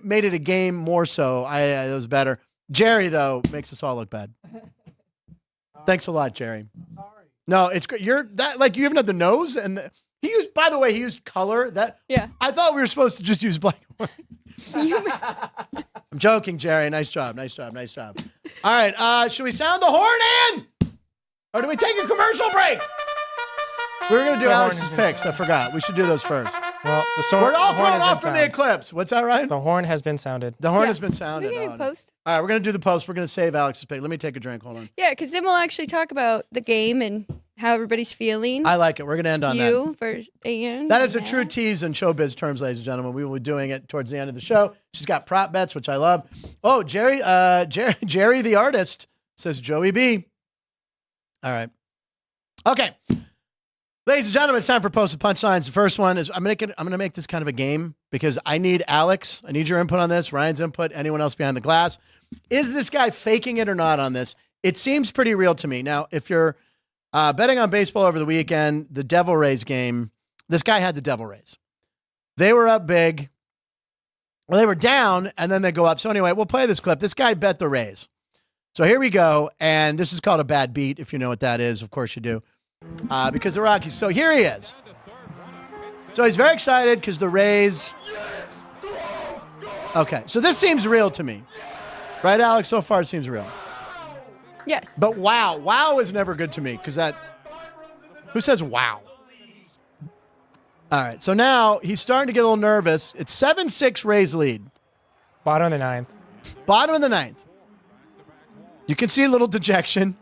made it a game more so. It was better. Jerry though makes us all look bad. Thanks a lot, Jerry. No, it's great. You're that like you even had the nose and he used. By the way, he used color. Yeah. I thought we were supposed to just use black and white. I'm joking, Jerry. Nice job. All right. Should we sound the horn in? Or do we take a commercial break? We were going to do The horn Alex's has been picks. I sounded. forgot. We should do those first. Well, We're all thrown off from the Eclipse. What's that, Ryan? The horn has been sounded. The horn Yeah. has been We sounded. can on. post. All right, we're going to do the post. We're going to save Alex's pick. Let me take a drink. Hold on. Yeah, because then we'll actually talk about the game and how everybody's feeling. I like it. We're going to end on that. You versus Ian. That is a true tease in showbiz terms, ladies and gentlemen. We will be doing it towards the end of the show. She's got prop bets, which I love. Oh, Jerry the artist says Joey B. All right. Okay. Ladies and gentlemen, it's time for Post with Punchlines. The first one is I'm gonna make this kind of a game because I need Alex. I need your input on this, Ryan's input, anyone else behind the glass. Is this guy faking it or not on this? It seems pretty real to me. Now, if you're betting on baseball over the weekend, the Devil Rays game, this guy had the Devil Rays. They were up big. Well, they were down, and then they go up. So anyway, we'll play this clip. This guy bet the Rays. So here we go, and this is called a bad beat, if you know what that is. Of course you do. Because the Rockies. So here he is. So he's very excited because the Rays. Okay, so this seems real to me. Right, Alex? So far it seems real. Yes. But wow. Wow is never good to me because that. Who says wow? All right, so now he's starting to get a little nervous. It's 7-6 Rays lead. Bottom of the ninth. Bottom of the ninth. You can see a little dejection.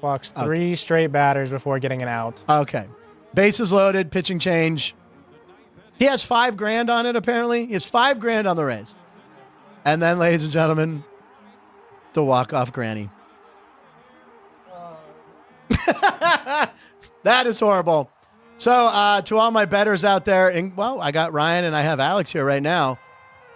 Walks 3 straight batters before getting an out. Okay. Bases loaded, pitching change. He has $5,000 on it, apparently. He has $5,000 on the Rays. And then, ladies and gentlemen, the walk-off granny. That is horrible. So, to all my bettors out there, I got Ryan and I have Alex here right now.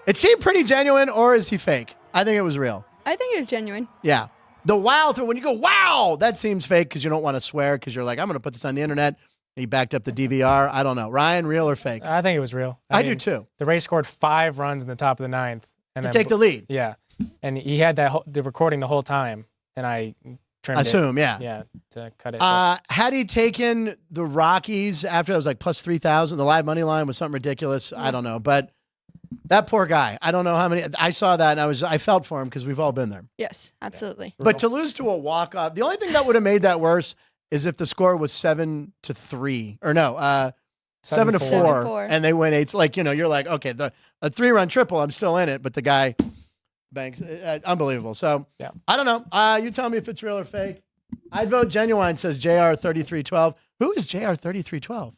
It seemed pretty genuine, or is he fake? I think it was real. I think it was genuine. Yeah. The wow thing, when you go, wow, that seems fake because you don't want to swear because you're like, I'm going to put this on the internet. He backed up the DVR. I don't know. Ryan, real or fake? I think it was real. I do too. The Rays scored 5 runs in the top of the ninth. And To then take the lead. Yeah. And he had the recording the whole time, and I trimmed Assume, it. yeah. Yeah, to cut it. Had he taken the Rockies after it was like plus 3,000, the live money line was something ridiculous. I don't know. But That poor guy. I don't know how many. I saw that and I felt for him because we've all been there. Yes, absolutely. But to lose to a walk-off, the only thing that would have made that worse is if the score was 7-3 or no, 7-4, 7-4. and they win 8. Like, you're like, okay, a 3-run triple, I'm still in it, but the guy banks. Unbelievable. So yeah. I don't know. You tell me if it's real or fake. I'd vote genuine, says JR3312. Who is JR3312?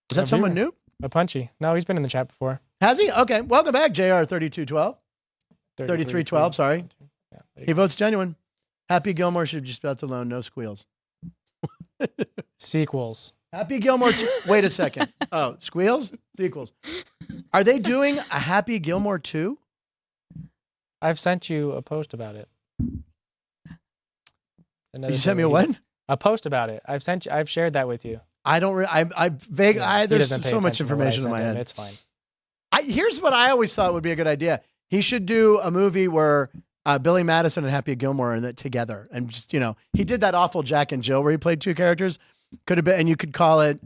Is that someone new? A punchy. No, he's been in the chat before. Has he? Okay. Welcome back, JR3212. 3312, sorry. Yeah, he votes genuine. Happy Gilmore should just be out to loan, no squeals. Sequels. Happy Gilmore 2. Wait a second. Oh, squeals? Sequels. Are they doing a Happy Gilmore 2? I've sent you a post about it. You sent me a what? A post about it. I've shared that with you. I don't. There's so much information in my head. It's fine. Here's what I always thought would be a good idea. He should do a movie where Billy Madison and Happy Gilmore are in it together, and just he did that awful Jack and Jill where he played 2 characters. Could have been, and you could call it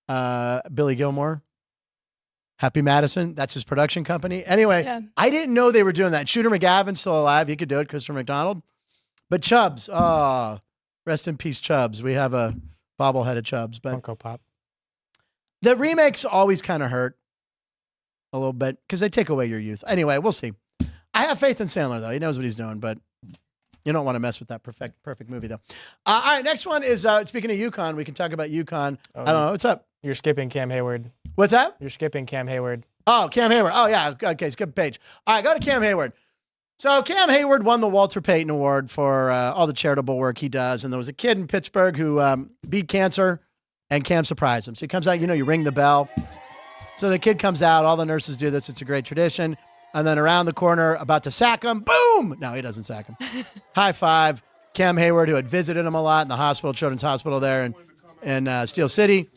Billy Gilmore, Happy Madison. That's his production company. Anyway, yeah. I didn't know they were doing that. Shooter McGavin's still alive. He could do it. Christopher McDonald, but Chubbs. Oh, rest in peace, Chubbs. We have a bobblehead of Chubbs, but Funko Pop. The remakes always kind of hurt a little bit because they take away your youth. Anyway, we'll see. I have faith in Sandler though; he knows what he's doing, but you don't want to mess with that perfect movie though. All right, next one is speaking of UConn. We can talk about UConn. I don't know what's up. You're skipping Cam Hayward. What's that? You're skipping Cam Hayward. Oh, Cam Hayward. Oh yeah. Okay, skip page. All right, go to Cam Hayward. So Cam Hayward won the Walter Payton Award for all the charitable work he does. And there was a kid in Pittsburgh who beat cancer, and Cam surprised him. So he comes out, you ring the bell. So the kid comes out. All the nurses do this. It's a great tradition. And then around the corner, about to sack him, boom! No, he doesn't sack him. High five. Cam Hayward, who had visited him a lot in the hospital, Children's Hospital there in Steel City.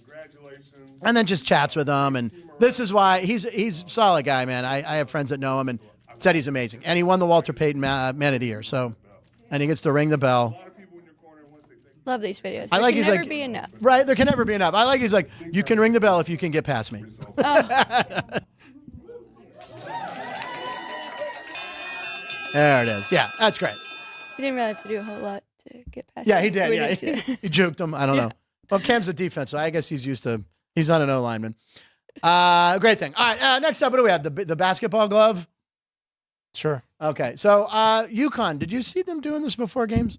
And then just chats with him. And this is why he's a solid guy, man. I have friends that know him, and said he's amazing. And he won the Walter Payton Man of the Year. So, and he gets to ring the bell. Love these videos. I like there can never be enough. Right, there can never be enough. I like he's like, you can ring the bell if you can get past me. Oh. There it is. Yeah, that's great. He didn't really have to do a whole lot to get past. Yeah, he did. Yeah, he juked him. I don't know. Well, Cam's a defense, so I guess he's not an O lineman. Great thing. All right, next up, what do we have? The basketball glove? Sure. Okay, so UConn, did you see them doing this before games?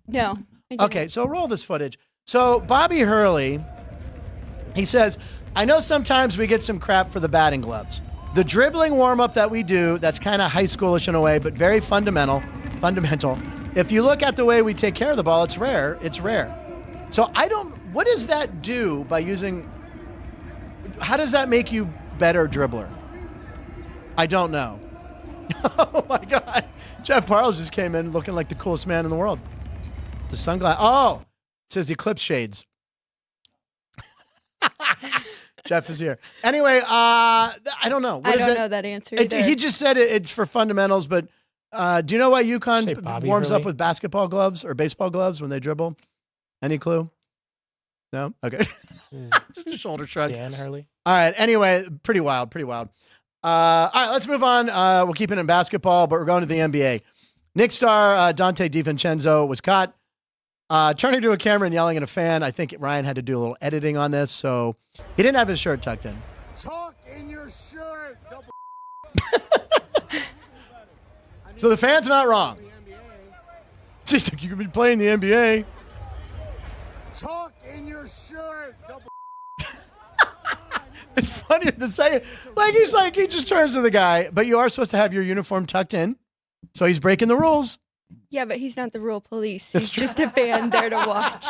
No. Okay, so roll this footage. So Bobby Hurley, he says, I know sometimes we get some crap for the batting gloves. The dribbling warm-up that we do, that's kind of high schoolish in a way, but very fundamental. If you look at the way we take care of the ball, it's rare. So what does that do by how does that make you better dribbler? I don't know. Oh my God. Jeff Parles just came in looking like the coolest man in the world. The sunglasses. Oh, it says Eclipse shades. Jeff is here. Anyway, I don't know. I don't know that answer either. He just said it's for fundamentals, but do you know why UConn warms up with basketball gloves or baseball gloves when they dribble? Any clue? No? Okay. Just a shoulder shrug. Dan Hurley. All right. Anyway, pretty wild. All right, let's move on. We'll keep it in basketball, but we're going to the NBA. Knicks star Dante DiVincenzo was caught turning to a camera and yelling at a fan. I think Ryan had to do a little editing on this, so he didn't have his shirt tucked in. Talk in your shirt. So the fan's not wrong. She's like, you can be playing the NBA. Talk in your shirt. It's funny to say it. He just turns to the guy, but you are supposed to have your uniform tucked in. So he's breaking the rules. Yeah, but he's not the rule police. He's just a fan there to watch.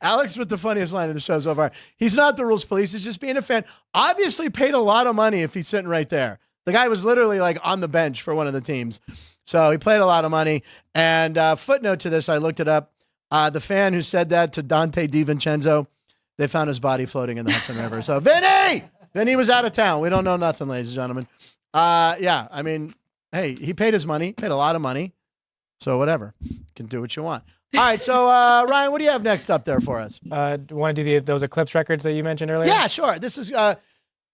Alex with the funniest line of the show so far. He's not the rules police. He's just being a fan. Obviously paid a lot of money if he's sitting right there. The guy was literally on the bench for one of the teams. So he paid a lot of money. And footnote to this, I looked it up. The fan who said that to Dante DiVincenzo, they found his body floating in the Hudson River. So Vinny was out of town. We don't know nothing, ladies and gentlemen. Yeah, I mean, hey, he paid his money, paid a lot of money. So whatever, you can do what you want. All right, so Ryan, what do you have next up there for us? Want to do those Eclipse records that you mentioned earlier? Yeah, sure. This is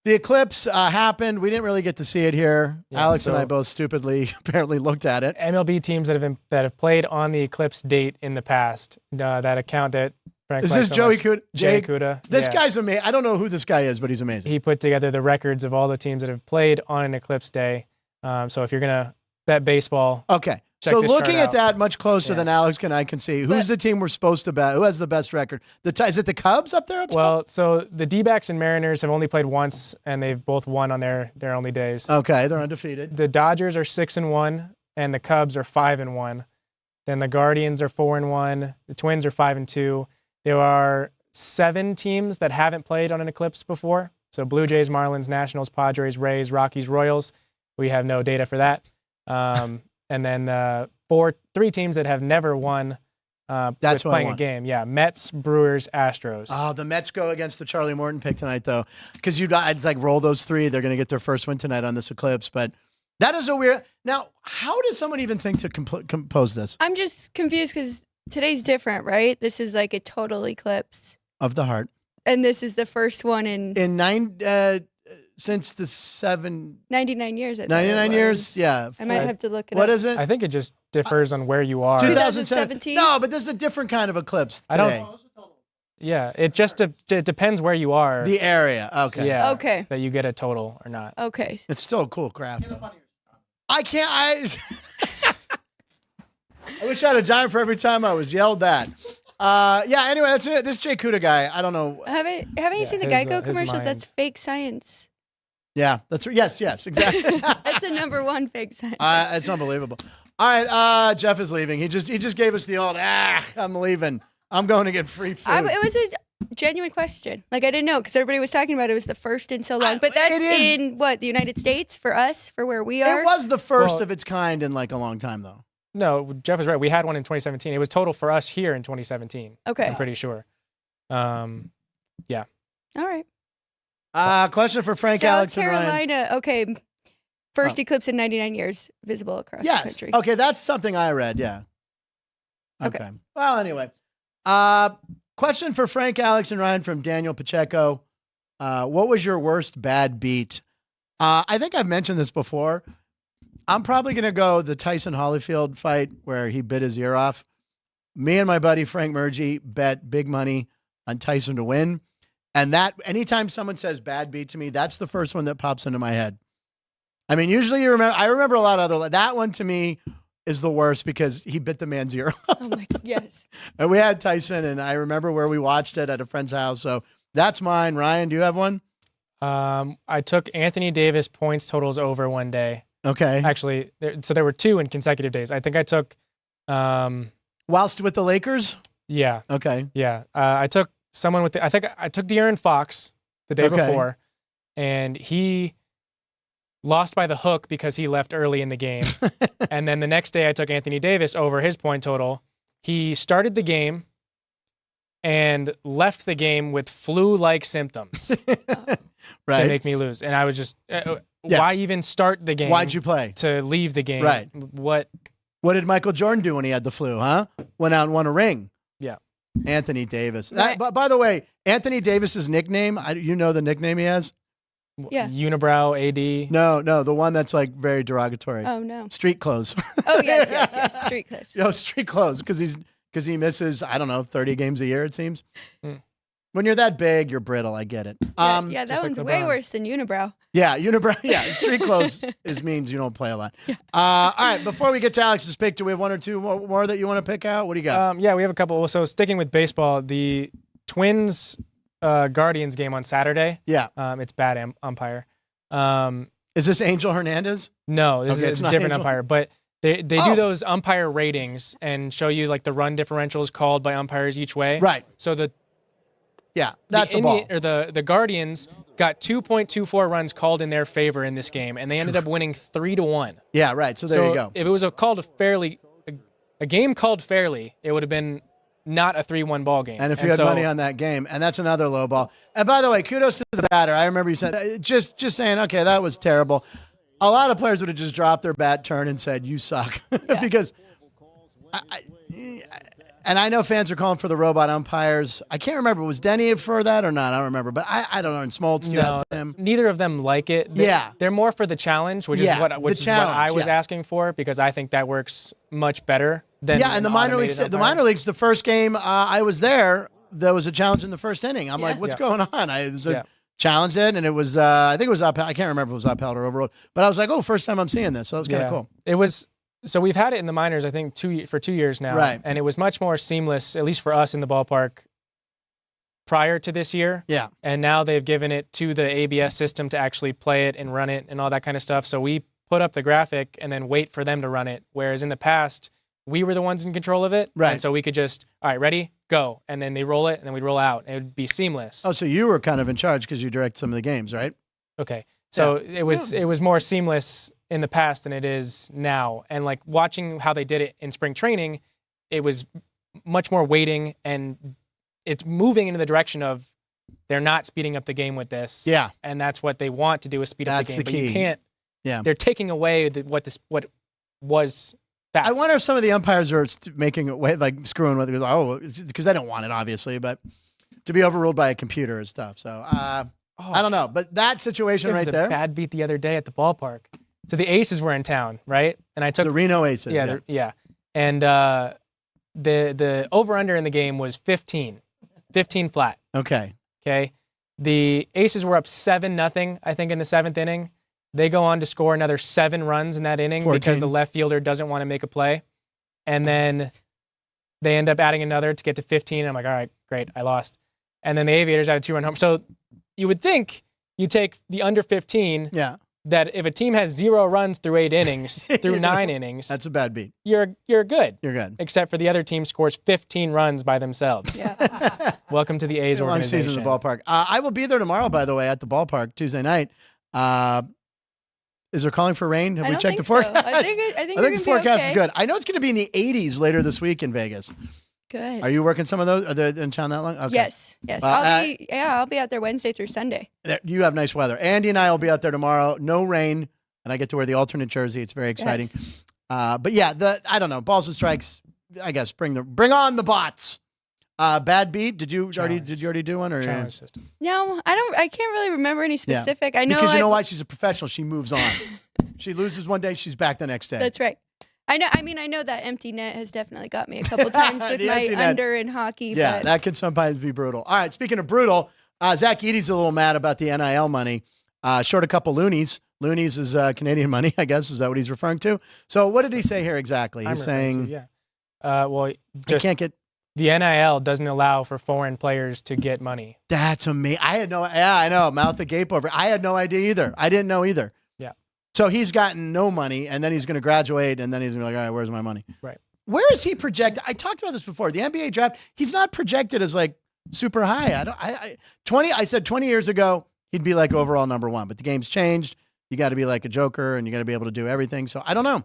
The eclipse happened. We didn't really get to see it here. Yeah, Alex and I both stupidly apparently looked at it. MLB teams that have played on the eclipse date in the past. That account that Frank Is likes this so Joey much, Kuda? Jay Kuda. This Yeah. guy's amazing. I don't know who this guy is, but he's amazing. He put together the records of all the teams that have played on an eclipse day. So if you're gonna bet baseball, Okay. check So this looking chart at out. that much closer Yeah. than Alex and I can see, who's the team we're supposed to bet? Who has the best record? Is it the Cubs up there? Up top? Well, so the D-backs and Mariners have only played once, and they've both won on their only days. Okay, they're undefeated. The Dodgers are 6-1, and the Cubs are 5-1. Then the Guardians are 4-1. The Twins are 5-2. There are 7 teams that haven't played on an eclipse before. So Blue Jays, Marlins, Nationals, Padres, Rays, Rockies, Royals. We have no data for that. And then 3 teams that have never won That's with playing a game. Yeah, Mets, Brewers, Astros. Oh, the Mets go against the Charlie Morton pick tonight, though, because it's like roll those 3. They're going to get their first win tonight on this eclipse. But that is a weird. Now, how does someone even think to compose this? I'm just confused because today's different, right? This is like a total eclipse, Of the heart. and this is the first one in Since the 99 years. I thought it 99 was. years? Yeah. I might have to look it up. What is it? I think it just differs on where you are. 2017? No, but this is a different kind of eclipse I today. don't- Yeah, it depends where you are. The area. Okay. Yeah. Okay. That you get a total or not. Okay. It's still a cool craft. Though. I can't. I wish I had a dime for every time I was yelled at. Yeah. Anyway, that's it. This Jay Kuda guy. I don't know. Haven't you seen the his, Geico his commercials? That's mind. fake science. Yeah. That's yes. Exactly. That's the number 1 fake science. It's unbelievable. All right. Jeff is leaving. He just gave us the old I'm leaving. I'm going to get free food. It was a genuine question. Like, I didn't know because everybody was talking about it was the first in so long. But that's it is- in what, the United States for us, for where we are? It was the first Well- of its kind in like a long time, though. No, Jeff is right. We had one in 2017. It was total for us here in 2017. Okay. I'm pretty sure. Yeah. All right. Question for Frank, South Alex, and Ryan. Carolina. Okay. First eclipse in 99 years visible across the Yes. country. Okay, that's something I read. Yeah. Okay. Well, anyway. Question for Frank, Alex, and Ryan from Daniel Pacheco. What was your worst bad beat? I think I've mentioned this before. I'm probably going to go the Tyson Holyfield fight where he bit his ear off. Me and my buddy Frank Murgy bet big money on Tyson to win. And that anytime someone says bad beat to me, that's the first one that pops into my head. I mean, usually I remember a lot of other. That one to me is the worst because he bit the man's ear off. Oh, my God. Yes. And we had Tyson, and I remember where we watched it at a friend's house. So that's mine. Ryan, do you have one? I took Anthony Davis points totals over one day. Okay. Actually, there were 2 in consecutive days. I think I took, Whilst with the Lakers? yeah, Okay. yeah. I took someone with I think I took De'Aaron Fox the day Okay. before, and he lost by the hook because he left early in the game. And then the next day I took Anthony Davis over his point total. He started the game and left the game with flu-like symptoms Right. to make me lose. And I was just, Yeah. why even start the game? Why'd you play? to leave the game? Right. What? What did Michael Jordan do when he had the flu, huh? Went out and won a ring. Yeah. Anthony Davis. Right. By the way, Anthony Davis's nickname, you know the nickname he has? Yeah. Unibrow, AD. No, the one that's like very derogatory. Oh, no. Street clothes. Oh, yes. Street clothes. Street clothes because he misses, I don't know, 30 games a year, it seems. Mm. When you're that big, you're brittle. I get it. Yeah, that just like one's way LeBron. worse than unibrow. Yeah, unibrow. Yeah, street clothes means you don't play a lot. All right, before we get to Alex's pick, do we have 1 or 2 more that you want to pick out? What do you got? Yeah, we have a couple. So sticking with baseball, the Twins Guardians game on Saturday. Yeah. It's bad umpire. Is this Angel Hernandez? No, this Okay, is it's a not different Angel. umpire, but they Oh. do those umpire ratings and show you like the run differentials called by umpires each way. Right. So Yeah, that's a ball. the Guardians got 2.24 runs called in their favor in this game, and they ended up winning 3-1. Yeah, right. So there you go. If it was a game called fairly, it would have been not a 3-1 ball game. And if you had money on that game, and that's another low ball. And by the way, kudos to the batter. I remember you said just saying, okay, that was terrible. A lot of players would have just dropped their bat, turned, and said, "You suck," because And I know fans are calling for the robot umpires. I can't remember. Was Denny for that or not? I don't remember. But I don't know. And Smoltz, you asked him. Neither of them like it. They're more for the challenge, which is what I was asking for, because I think that works much better than and the minor leagues. The minor leagues. The first game I was there was a challenge in the first inning. I'm like, what's going on? It was a challenge and it was I think it was upheld. I can't remember if it was upheld or overruled. But I was like, first time I'm seeing this. So it was kind of cool. It was. So we've had it in the minors, I think, for 2 years now. Right. And it was much more seamless, at least for us in the ballpark, prior to this year. Yeah. And now they've given it to the ABS system to actually play it and run it and all that kind of stuff. So we put up the graphic and then wait for them to run it. Whereas in the past, we were the ones in control of it. Right. And so we could just, all right, ready, go. And then they roll it and then we'd roll out. And it would be seamless. Oh, so you were kind of in charge because you direct some of the games, right? Okay. So it was more seamless in the past than it is now. And like watching how they did it in spring training, it was much more waiting, and it's moving into the direction of they're not speeding up the game with this. Yeah. And that's what they want to do, is speed up the game. That's the key. But you can't. Yeah. They're taking away what was fast. I wonder if some of the umpires are making it way, like screwing with it. Because they don't want it, obviously, but to be overruled by a computer and stuff. So I don't know. But that situation right there. There was a bad beat the other day at the ballpark. So the Aces were in town, right? And I took the Reno Aces. Yeah. And the over-under in the game was 15 flat. Okay. The Aces were up 7-0, I think, in the 7th inning. They go on to score another 7 runs in that inning 14. because the left fielder doesn't want to make a play. And then they end up adding another to get to 15. I'm like, all right, great, I lost. And then the Aviators had a 2-run home. So you would think you take the under 15. Yeah. That if a team has 0 runs through 8 innings, through 9 innings, that's a bad beat. You're good. You're good. Except for the other team scores 15 runs by themselves. Yeah. Welcome to the A's organization. Long season at the ballpark. I will be there tomorrow, by the way, at the ballpark Tuesday night. Is there calling for rain? Have we checked the forecast? So. I think the forecast is good. I know it's going to be in the 80s later this week in Vegas. Good. Are you working some of those? Are they in town that long? Okay. Yes. I'll be out there Wednesday through Sunday. You have nice weather. Andy and I will be out there tomorrow. No rain, and I get to wear the alternate jersey. It's very exciting. Yes. But yeah, I don't know. Balls and strikes. I guess bring on the bots. Bad beat. Did you already do one or challenge system? No, I can't really remember any specific. I know because you know why? She's a professional. She moves on. She loses one day, she's back the next day. That's right. I know. I mean, I know that empty net has definitely got me a couple times with my under in hockey. Yeah, that can sometimes be brutal. All right, speaking of brutal, Zach Eady's a little mad about the NIL money. Short a couple loonies. Loonies is Canadian money, I guess. Is that what he's referring to? So what did he say here exactly? He's saying, well, just can't get. The NIL doesn't allow for foreign players to get money. That's amazing. I know. Mouth agape over. I had no idea either. I didn't know either. Yeah. So he's gotten no money, and then he's going to graduate, and then he's going to be like, all right, where's my money? Right. Where is he projected? I talked about this before. The NBA draft, he's not projected as like super high. I said 20 years ago, he'd be like overall number 1, but the game's changed. You got to be like a joker, and you got to be able to do everything. So I don't know.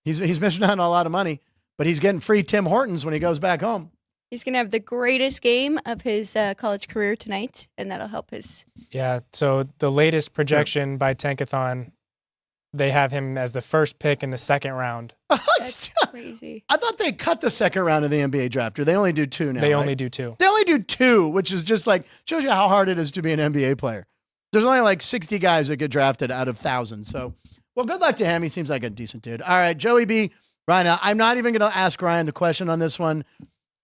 He's missing out on a lot of money, but he's getting free Tim Hortons when he goes back home. He's going to have the greatest game of his college career tonight, and that'll help his. Yeah, so the latest projection by Tankathon, they have him as the first pick in the 2nd round. That's crazy. I thought they cut the 2nd round of the NBA draft. Or they only do 2 now. They only do 2. They only do 2, which is just like, shows you how hard it is to be an NBA player. There's only like 60 guys that get drafted out of thousands. So, well, good luck to him. He seems like a decent dude. All right, Joey B. Ryan, I'm not even going to ask Ryan the question on this one.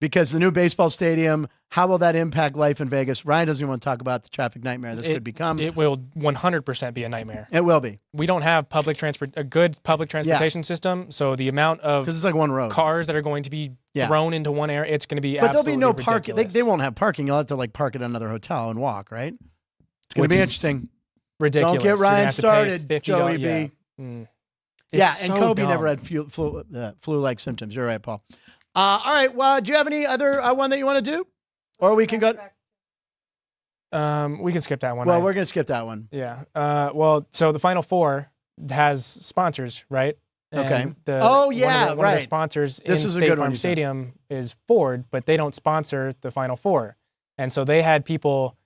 Because the new baseball stadium, how will that impact life in Vegas? Ryan doesn't even want to talk about the traffic nightmare this could become. It will 100% be a nightmare. It will be. We don't have a good public transportation system, so the amount of it's like one road cars that are going to be thrown into one area, it's going to be but absolutely there'll be no parking. They won't have parking. You'll have to like park at another hotel and walk, right? It's going to be interesting. Ridiculous. Don't get Ryan started, Joey B. Yeah, and so Kobe dumb. never had flu-like symptoms. You're right, Paul. All right. Well, do you have any other one that you want to do, or we can go? We can skip that one. Well, we're gonna skip that one. Yeah. Well, so the Final Four has sponsors, right? Okay. And one of the sponsors in State Farm Stadium is Ford, but they don't sponsor the Final Four, and so they had people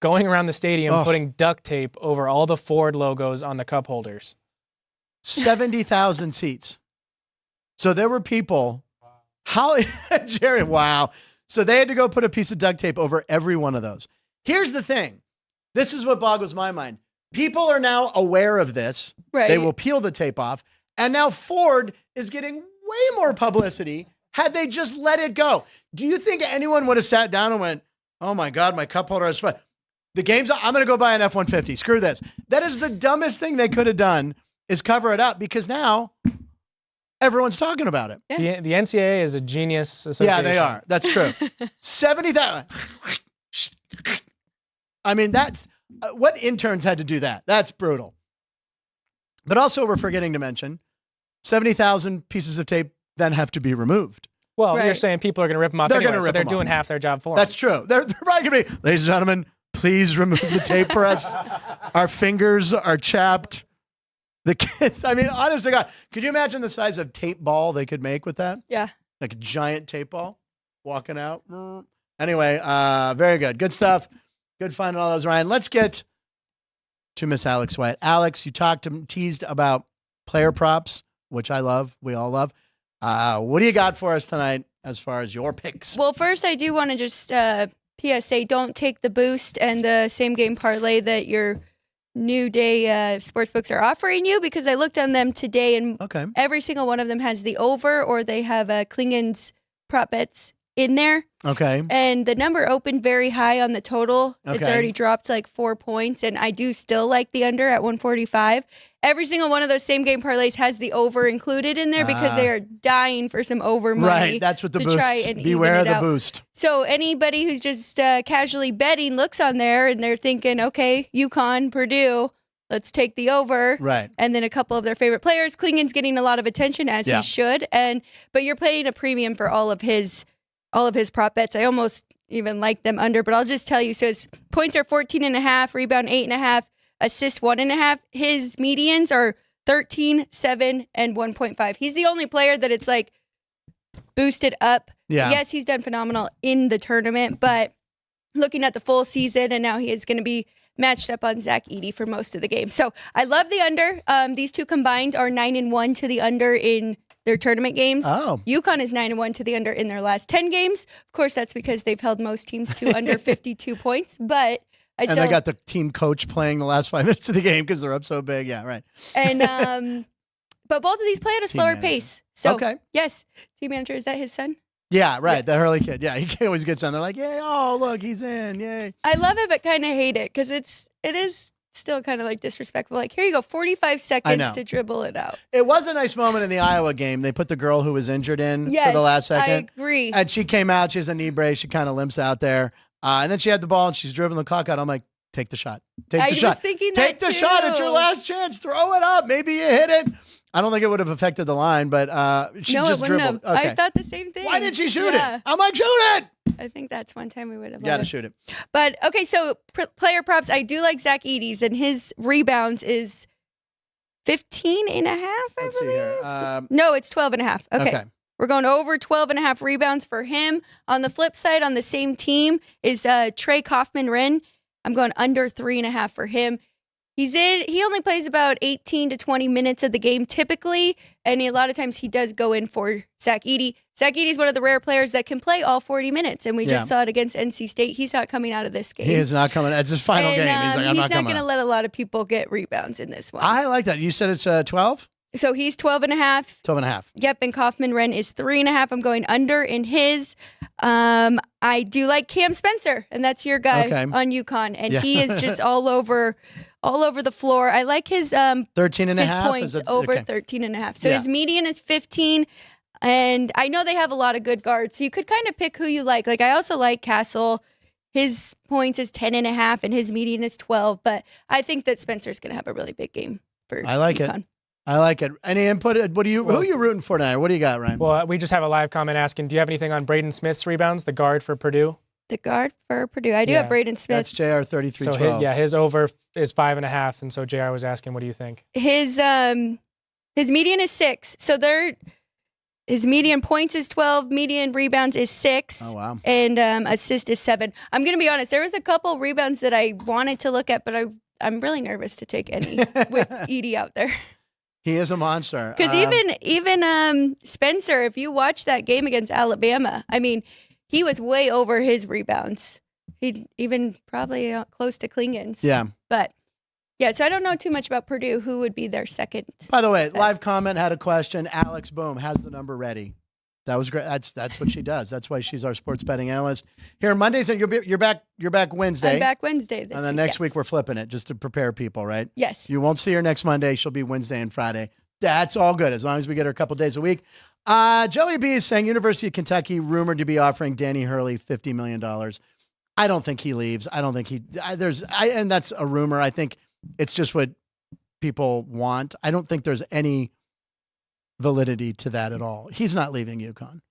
going around the stadium putting duct tape over all the Ford logos on the cup holders. 70,000 seats. So there were people How, Jerry, wow. So they had to go put a piece of duct tape over every one of those. Here's the thing. This is what boggles my mind. People are now aware of this. Right. They will peel the tape off. And now Ford is getting way more publicity had they just let it go. Do you think anyone would have sat down and went, oh my God, my cup holder is fun. The game's, I'm going to go buy an F-150. Screw this. That is the dumbest thing they could have done is cover it up because now everyone's talking about it. Yeah. The NCAA is a genius association. Yeah, they are. That's true. 70,000. I mean, that's what interns had to do that. That's brutal. But also, we're forgetting to mention 70,000 pieces of tape then have to be removed. Well, Right. you're saying people are going to rip them off They're anyway, gonna so rip they're them doing off. half their job for That's them. true. They're probably going to be, ladies and gentlemen, please remove the tape for us. Our fingers are chapped. The kids, I mean, honest to God, could you imagine the size of tape ball they could make with that? Yeah. Like a giant tape ball walking out. Anyway, very good. Good stuff. Good finding all those, Ryan. Let's get to Miss Alex White. Alex, you teased about player props, which I love. We all love. What do you got for us tonight as far as your picks? Well, first, I do want to just PSA, don't take the boost and the same game parlay that your New Day sportsbooks are offering you because I looked on them today and Okay. every single one of them has the over or they have Klingen's prop bets in there. Okay. And the number opened very high on the total. It's Okay. already dropped like 4 points, and I do still like the under at 145. Every single one of those same game parlays has the over included in there because they are dying for some over money. Right. That's what the to boost. try and Beware even of it the out. boost. So anybody who's just casually betting looks on there and they're thinking, okay, UConn, Purdue, let's take the over. Right. And then a couple of their favorite players. Klingen's getting a lot of attention as Yeah. he should, but you're paying a premium for all of his prop bets. I almost even like them under, but I'll just tell you. So his points are 14.5, rebound 8.5, assist 1.5. His medians are 13, 7, and 1.5. He's the only player that it's like boosted up. Yeah. Yes, he's done phenomenal in the tournament, but looking at the full season, and now he is going to be matched up on Zach Edey for most of the game. So I love the under. These two combined are 9-1 to the under in their tournament games. Oh. UConn is 9-1 to the under in their last 10 games. Of course, that's because they've held most teams to under 52 points, but And they got the team coach playing the last 5 minutes of the game because they're up so big. Yeah, right. And but both of these play at a slower manager. pace. So Okay. yes, team manager, is that his son? Yeah, right. The Hurley kid. Yeah, he always gets on. They're like, yay, oh, look, he's in. Yay. I love it, but kind of hate it because it is still kind of like disrespectful. Like, here you go, 45 know. seconds to dribble it out. It was a nice moment in the Iowa game. They put the girl who was injured in for Yes, the last second. I agree. And she came out. She has a knee brace. She kind of limps out there. And then she had the ball and she's dribbling the clock out. I'm like, take the shot. Take I the was shot. thinking Take that the shot. It's your too. last chance. Throw it up. Maybe you hit it. I don't think it would have affected the line, but she No, just it wouldn't dribbled. have. Okay. I thought the same thing. Why didn't she shoot Yeah. it? I'm like, shoot it. I think that's one time we would have. You got to let it. shoot it. But okay, so player props. I do like Zach Edey's, and his rebounds is 15.5. I Let's see believe. here. No, it's 12.5. Okay. Okay. We're going over 12.5 rebounds for him. On the flip side, on the same team is Trey Kaufman-Wren. I'm going under 3.5 for him. He only plays about 18 to 20 minutes of the game typically, and a lot of times he does go in for Zach Edey. Zach Edey is one of the rare players that can play all 40 minutes, and we Yeah. just saw it against NC State. He's not coming out of this game. He is not coming. It's his final And, game. He's like, I'm not coming. going to let a lot of people get rebounds in this one. I like that. You said it's 12? So he's 12.5. 12 and a half. Yep, and Kaufman-Wren is 3.5. I'm going under in his. I do like Cam Spencer, and that's your guy Okay. on UConn, and Yeah. he is just all over the floor. I like his 13 and a his half? points Is it- over okay. 13.5. So Yeah. his median is 15. And I know they have a lot of good guards, so you could kind of pick who you like. Like, I also like Castle. His points is 10.5, and his median is 12. But I think that Spencer's going to have a really big game for I like UConn. it. I like it. Any input? Who are you rooting for tonight? What do you got, Ryan? Well, we just have a live comment asking, do you have anything on Braden Smith's rebounds, the guard for Purdue? The guard for Purdue. I do Yeah. have Braden Smith. That's JR 33-12. So his over is 5.5, and so JR was asking, what do you think? His median is 6. So his median points is 12, median rebounds is 6. Oh, wow. And assist is 7. I'm going to be honest, there was a couple rebounds that I wanted to look at, but I'm really nervous to take any with Edey out there. He is a monster. Because even Spencer, if you watch that game against Alabama, I mean, he was way over his rebounds. He even probably close to Klingon's. Yeah. But yeah, so I don't know too much about Purdue. Who would be their second? By the way, best? live comment had a question. Alex, boom, has the number ready. That was great. That's what she does. That's why she's our sports betting analyst. Here Mondays, and you're back Wednesday. I'm back Wednesday this and then week, next yes. week we're flipping it just to prepare people, right? Yes. You won't see her next Monday. She'll be Wednesday and Friday. That's all good as long as we get her a couple days a week. Joey B is saying University of Kentucky rumored to be offering Danny Hurley $50 million. I don't think he leaves. I don't think and that's a rumor. I think it's just what people want. I don't think there's any validity to that at all. He's not leaving UConn.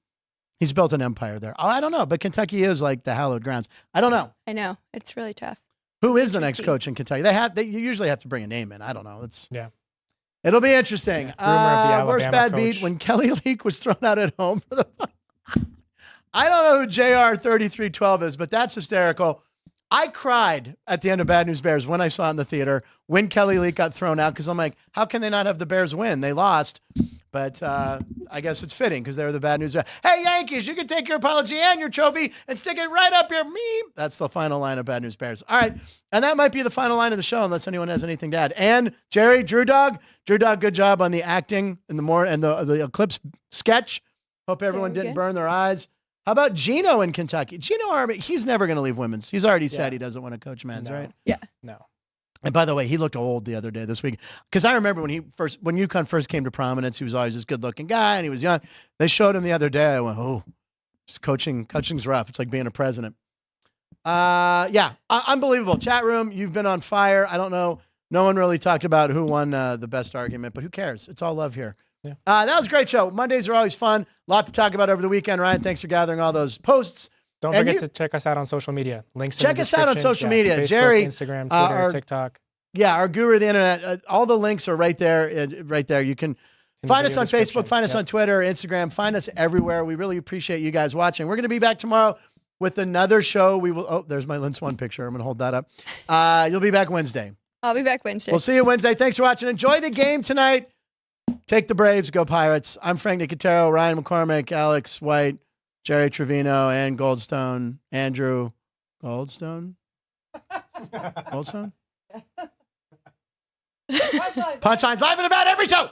He's built an empire there. Oh, I don't know, but Kentucky is like the hallowed grounds. I don't know. I know. It's really tough. Who is the next coach in Kentucky? You usually have to bring a name in. I don't know. It'll be interesting. Rumor of the Alabama worst bad coach. beat when Kelly Leak was thrown out at home for the. I don't know who JR3312 is, but that's hysterical. I cried at the end of Bad News Bears when I saw it in the theater when Kelly Leak got thrown out because I'm like, how can they not have the Bears win? They lost. But I guess it's fitting because they're the Bad News Bears. Hey, Yankees, you can take your apology and your trophy and stick it right up your meme. That's the final line of Bad News Bears. All right. And that might be the final line of the show unless anyone has anything to add. And Jerry, Drew Dog, good job on the acting and the Eclipse sketch. Hope everyone didn't burn their eyes. How about Gino in Kentucky? Gino Army, he's never going to leave women's. He's already said he doesn't want to coach men's, right? Yeah. No. And by the way, he looked old the other day this week. Because I remember when UConn first came to prominence, he was always this good-looking guy, and he was young. They showed him the other day. I went, oh, coaching's rough. It's like being a president. Unbelievable. Chat room, you've been on fire. I don't know. No one really talked about who won the best argument, but who cares? It's all love here. Yeah. That was a great show. Mondays are always fun. A lot to talk about over the weekend. Ryan, thanks for gathering all those posts. Don't forget to check us out on social media. Links in the check us out on description. social media. Facebook, Jerry, Instagram, Twitter, TikTok. Yeah, our guru of the internet. All the links are right there. Right there. You can find us on Facebook, find us on Twitter, Instagram, find us everywhere. We really appreciate you guys watching. We're going to be back tomorrow with another show. We will. Oh, there's my Lin Swan picture. I'm going to hold that up. You'll be back Wednesday. I'll be back Wednesday. We'll see you Wednesday. Thanks for watching. Enjoy the game tonight. Take the Braves. Go Pirates. I'm Frank Nicotero, Ryan McCormick, Alex White, Jerry Trevino, Ann Goldstone, Andrew Goldstone. Goldstone? Punchlines live in about every show.